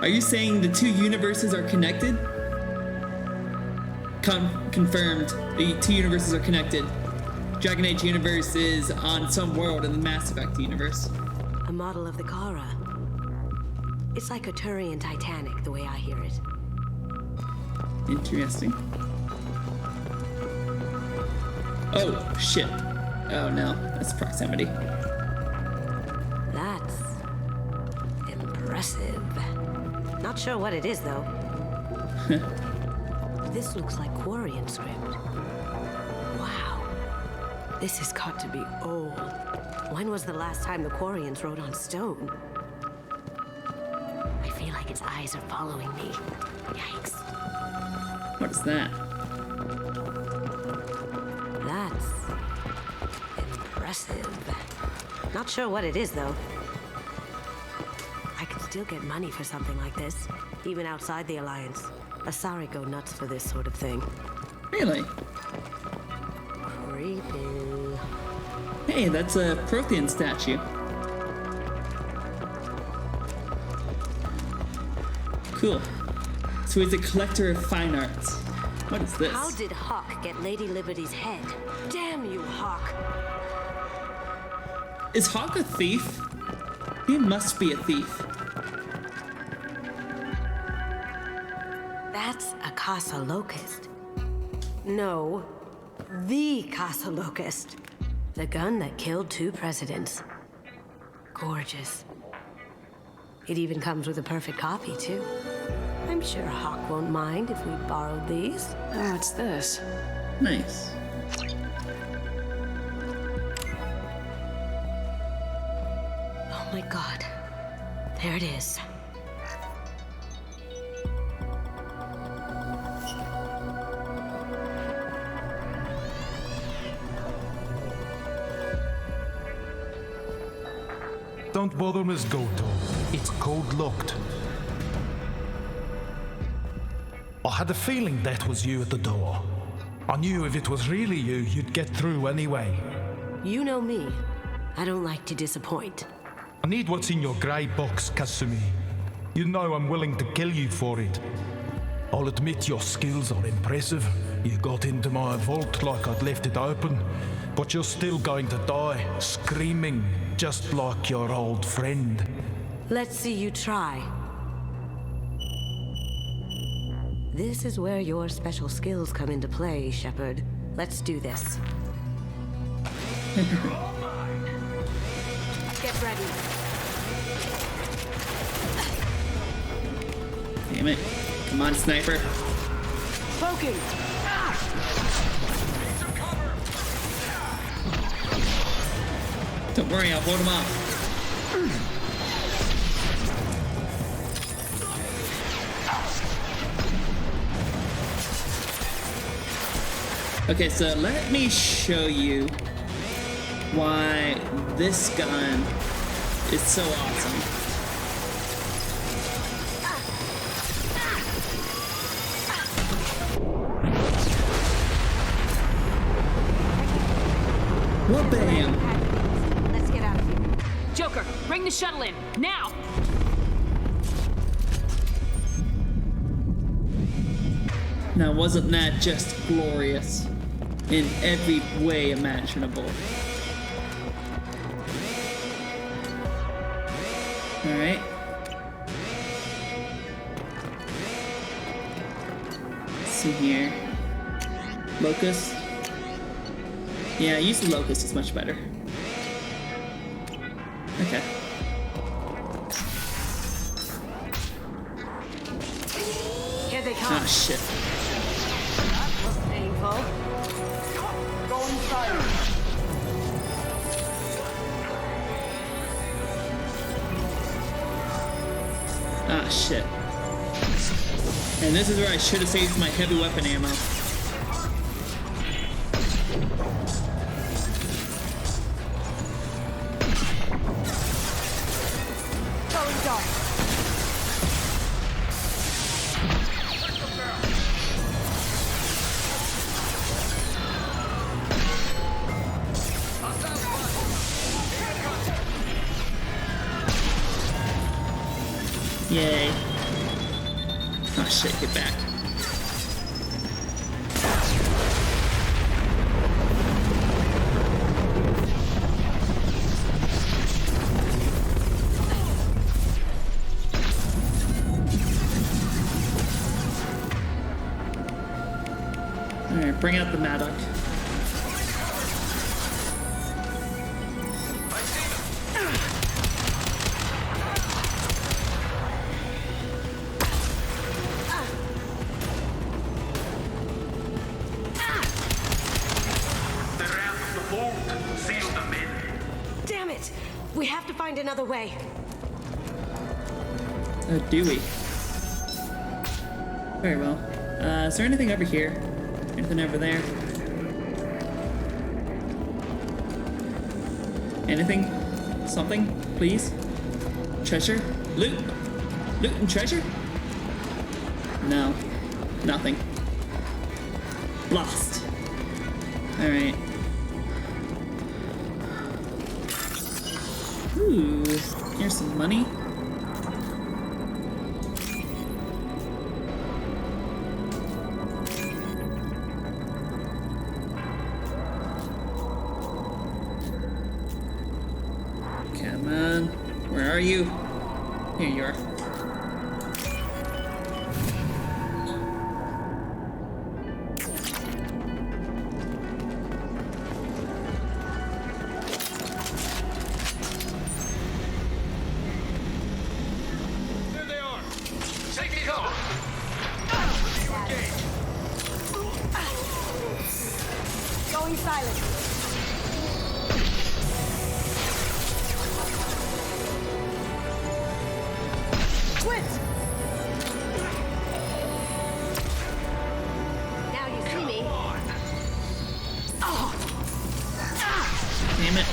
Are you saying the two universes are connected? Confirmed. The two universes are connected. Dragon Age universe is on some world in the Mass Effect universe.
A model of the Kara. It's like a Turian Titanic, the way I hear it.
Interesting. Oh, shit. Oh no, that's proximity.
That's impressive. Not sure what it is, though. This looks like Quarian script. Wow. This has got to be old. When was the last time the Quarians wrote on stone? I feel like its eyes are following me. Yikes.
What is that?
That's impressive. Not sure what it is, though. I could still get money for something like this, even outside the Alliance. Asari go nuts for this sort of thing.
Really?
Creepy.
Hey, that's a Prothean statue. cool. So he's a collector of fine arts. What is this?
How did Hawk get Lady Liberty's head? Damn you, Hawk.
Is Hawk a thief? He must be a thief.
That's a Casa Locust. No, the Casa Locust. The gun that killed 2 presidents. Gorgeous. It even comes with a perfect copy, too. I'm sure Hawk won't mind if we borrowed these.
Oh, what's this?
Nice.
Oh my god. There it is.
Don't bother, Miss Goto. It's code-locked. I had a feeling that was you at the door. I knew if it was really you, you'd get through anyway.
You know me. I don't like to disappoint.
I need what's in your grey box, Kasumi. You know I'm willing to kill you for it. I'll admit your skills are impressive. You got into my vault like I'd left it open, but you're still going to die, screaming, just like your old friend.
Let's see you try. This is where your special skills come into play, Shepard. Let's do this.
Get ready.
Damn it. Come on, sniper.
Poking!
Don't worry, I'll hold him off. Okay, so let me show you why this gun is so awesome. Well, bam!
Let's get out of here.
Joker, bring the shuttle in, now!
Now, wasn't that just glorious in every way imaginable? Alright. Let's see here. Locust. Yeah, use the Locust is much better. Okay.
Here they come.
Ah, shit.
That was painful. Go inside.
Ah, shit. And this is where I should have saved my heavy weapon ammo.
Going dark.
Yay. Oh shit, get back. Alright, bring out the Maddock.
Damn it! We have to find another way.
Oh, do we? Very well. Is there anything over here? Anything over there? Anything? Something? Please? Treasure? Loot? Loot and treasure? No. Nothing. Lost. Alright. Ooh, here's some money. Come on. Where are you? Here you are.
There they are! Taking cover!
Going silent.
Quit! Now you see me. Oh.
Damn it.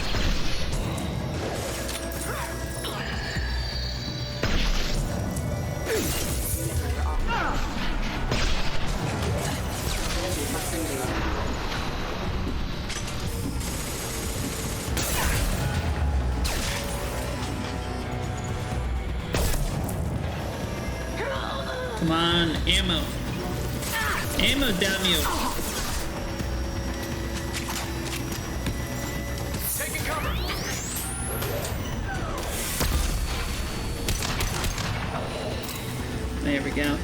Come on, ammo. Ammo, damn you.
Taking cover!
There we go.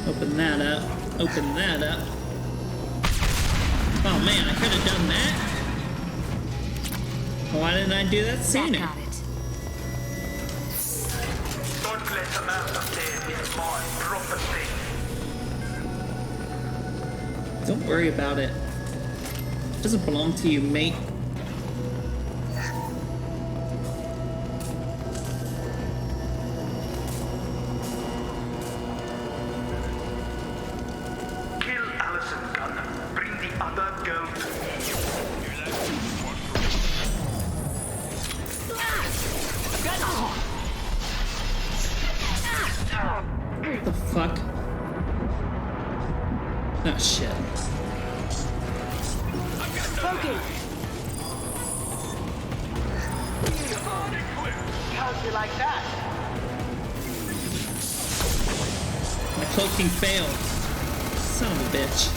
Open that up. Open that up. Oh man, I could have done that. Why didn't I do that sooner?
Got it.
Don't let them out of there. It's my property.
Don't worry about it. It doesn't belong to you, mate.
Kill Allison Gunn. Bring the other girl to me.
What the fuck? Oh shit.
Smoking! How'd you like that?
My cloaking failed. Son of a bitch.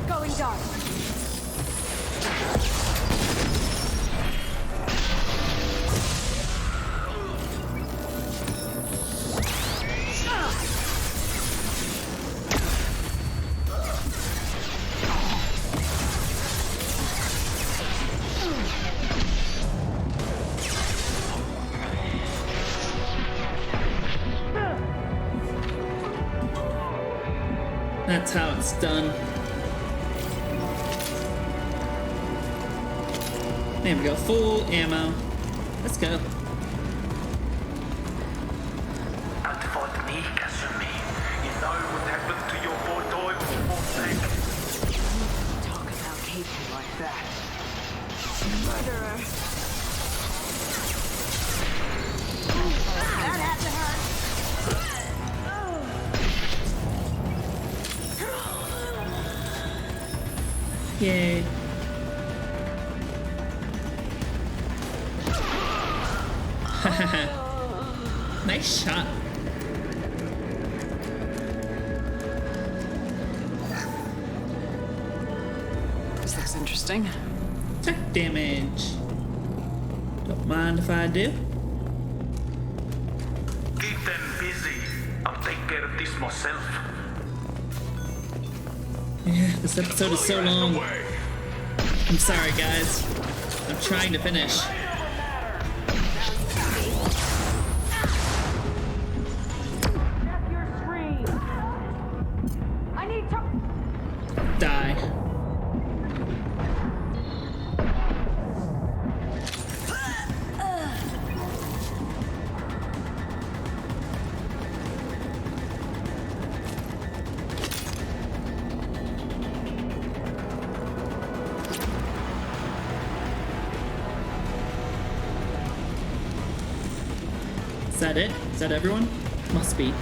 Going dark.
That's how it's done. There we go, full ammo. Let's go.
And for me, Kasumi, you know what happened to your boy Doyle for sake.
Talk about hateful like that.
Murderer. That had to hurt.
Yay. Nice shot.
This looks interesting.
Tech damage. Don't mind if I do.
Keep them busy. I'll take care of this myself.
Yeah, this episode is so long. I'm sorry, guys. I'm trying to finish. Die. Is that it? Is that everyone? Must be.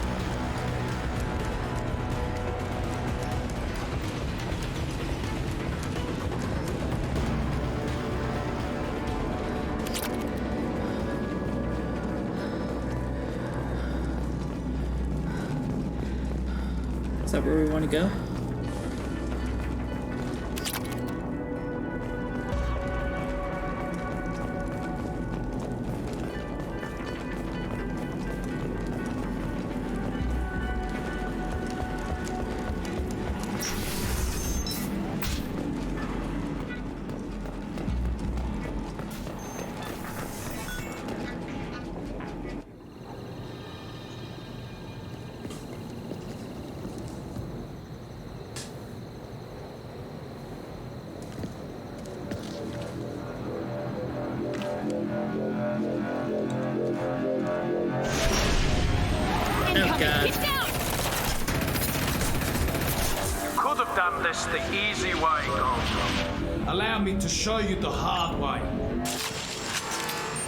that where we want to go?
Could have done this the easy way, Goldblum.
Allow me to show you the hard way.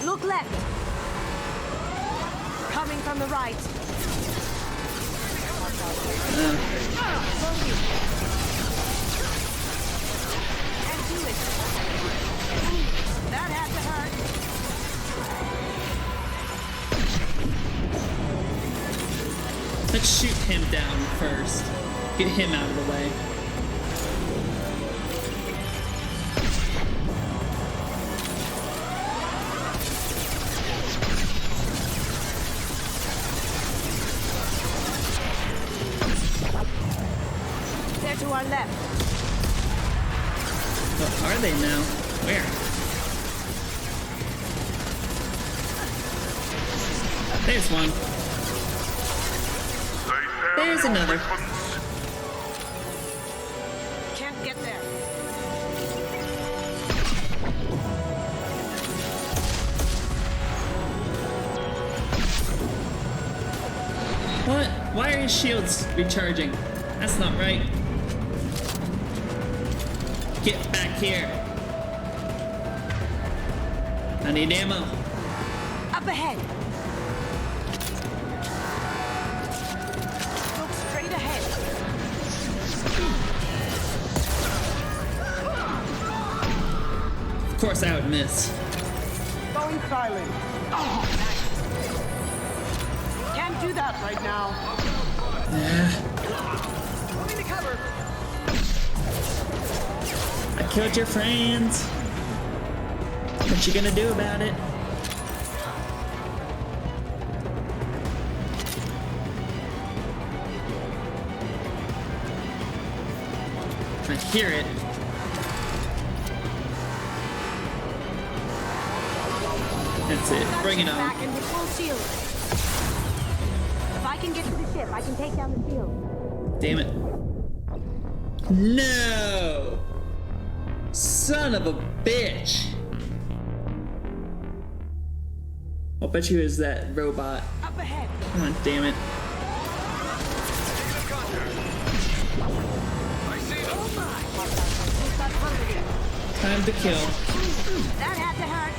Look left. Coming from the right. And do it. That had to hurt.
Let's shoot him down first. Get him out of the way.
They're to our left.
What are they now? Where? There's one. There's another.
Can't get there.
What? Why are his shields recharging? That's not right. Get back here. I need ammo.
Up ahead. Look straight ahead.
Of course I would miss.
Going silent. Oh, nice. Can't do that right now. Moving to cover.
I killed your friends. What you gonna do about it? I hear it. That's it. Bring it on.
Back into full shield. If I can get to the ship, I can take down the shield.
Damn it. No! Son of a bitch! I'll bet you it was that robot.
Up ahead.
Come on, damn it. Time to kill.
That had to hurt.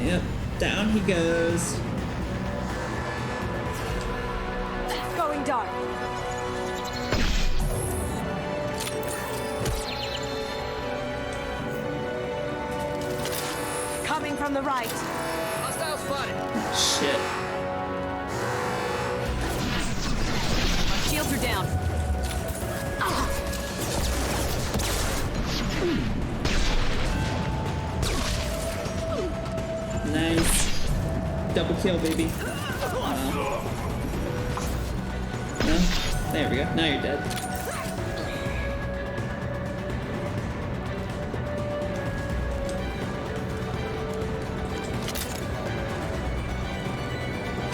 Yep, down he goes.
Going dark. Coming from the right.
Hostile spotted.
Shit.
My shields are down.
Nice. Double kill, baby. No? There we go. Now you're dead.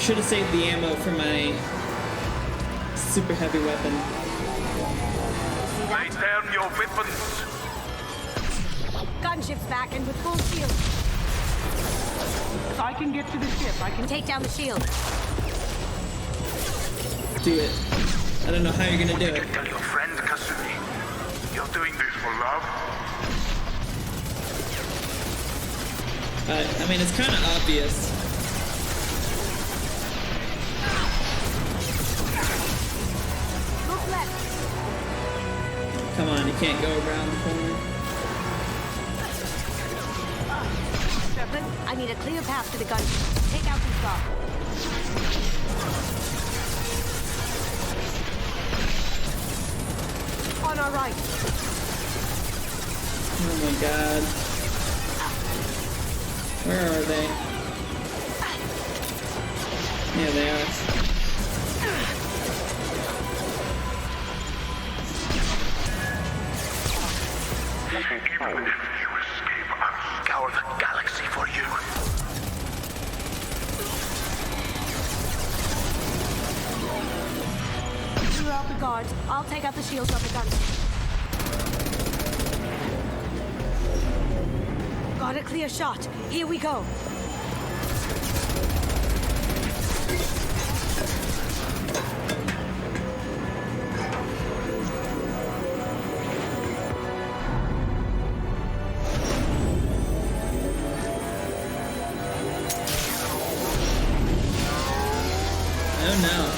Should have saved the ammo for my super heavy weapon.
Lay down your weapons.
Gunship's back and with full shield. If I can get to the ship, I can take down the shield.
Do it. I don't know how you're gonna do it.
Tell your friend, Kasumi. You're doing this for love?
I mean, it's kind of obvious.
Look left.
Come on, you can't go around the corner.
Shepard, I need a clear path to the gun. Take out these guards. On our right.
Oh my god. Where are they? Yeah, they are.
Even if you escape, I'll scour the galaxy for you.
Clear out the guards. I'll take out the shields of the guns. Got a clear shot. Here we go.
Oh no.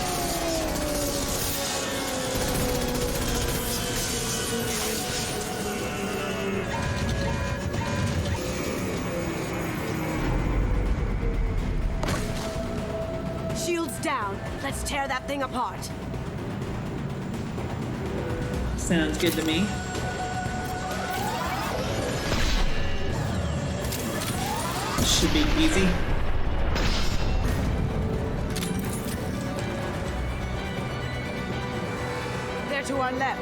Shields down. Let's tear that thing apart.
Sounds good to me. Should be easy.
They're to our left.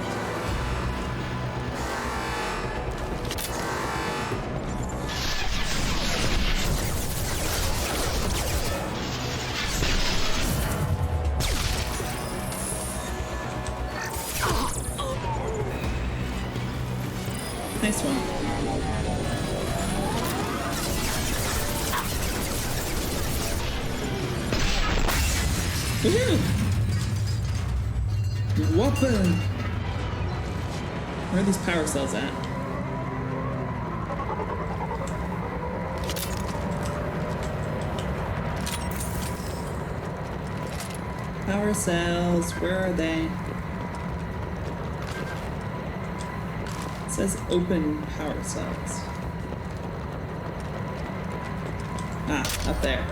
Nice one. Woohoo! Whopping! Where are these power cells at? Power cells, where are they? It says open power cells. Ah, up there.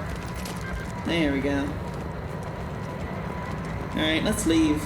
There we go. Alright, let's leave.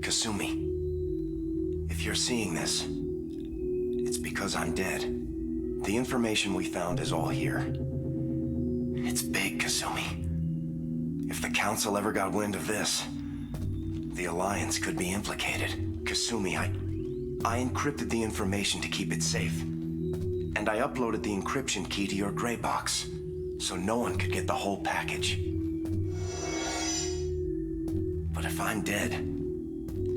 Kasumi, if you're seeing this, it's because I'm dead. The information we found is all here. It's big, Kasumi. If the Council ever got wind of this, the Alliance could be implicated. Kasumi, I encrypted the information to keep it safe. And I uploaded the encryption key to your gray box, so no one could get the whole package. But if I'm dead,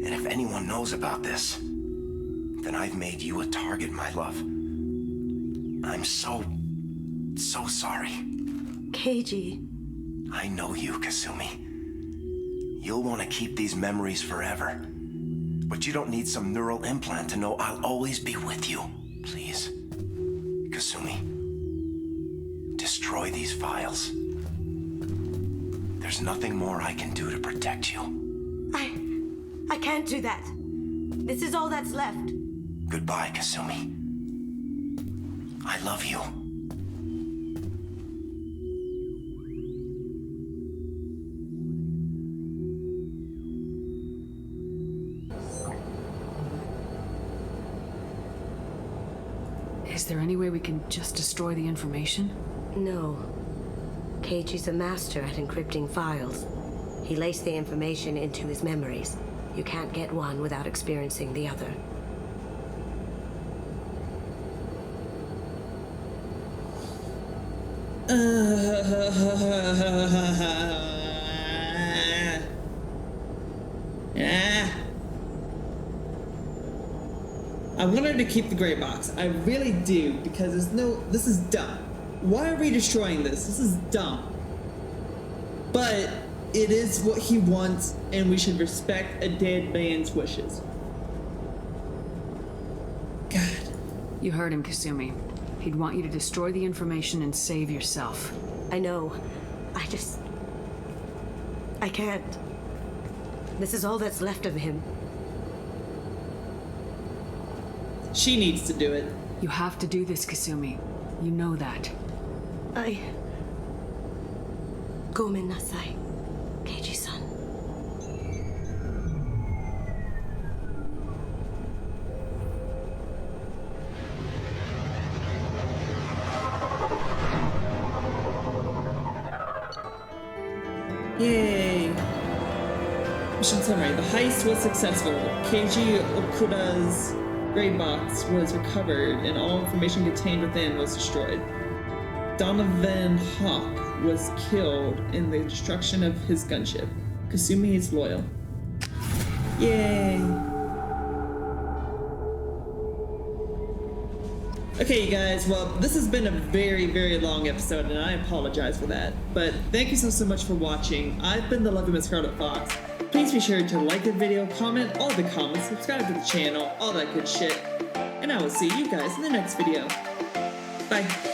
and if anyone knows about this, then I've made you a target, my love. I'm so sorry.
Keiji.
I know you, Kasumi. You'll want to keep these memories forever. But you don't need some neural implant to know I'll always be with you. Please. Kasumi. Destroy these files. There's nothing more I can do to protect you.
I can't do that. This is all that's left.
Goodbye, Kasumi. I love you.
there any way we can just destroy the information?
No. Keiji's a master at encrypting files. He laced the information into his memories. You can't get one without experiencing the other.
Yeah. I want her to keep the gray box. I really do, because this is dumb. Why are we destroying this? This is dumb. But it is what he wants, and we should respect a dead man's wishes. God.
You heard him, Kasumi. He'd want you to destroy the information and save yourself.
I know. I can't. This is all that's left of him.
She needs to do it.
You have to do this, Kasumi. You know that.
Gomen nasai, Keiji-san.
Yay! Mission summary. The heist was successful. Keiji Okuda's gray box was recovered and all information contained within was destroyed. Donovan Hawk was killed in the destruction of his gunship. Kasumi is loyal. Yay! Okay, you guys, well, this has been a very, very long episode, and I apologize for that. But thank you so much for watching. I've been the lovely Miss Scarlet Fox. Please be sure to like the video, comment all the comments, subscribe to the channel, all that good shit. And I will see you guys in the next video. Bye.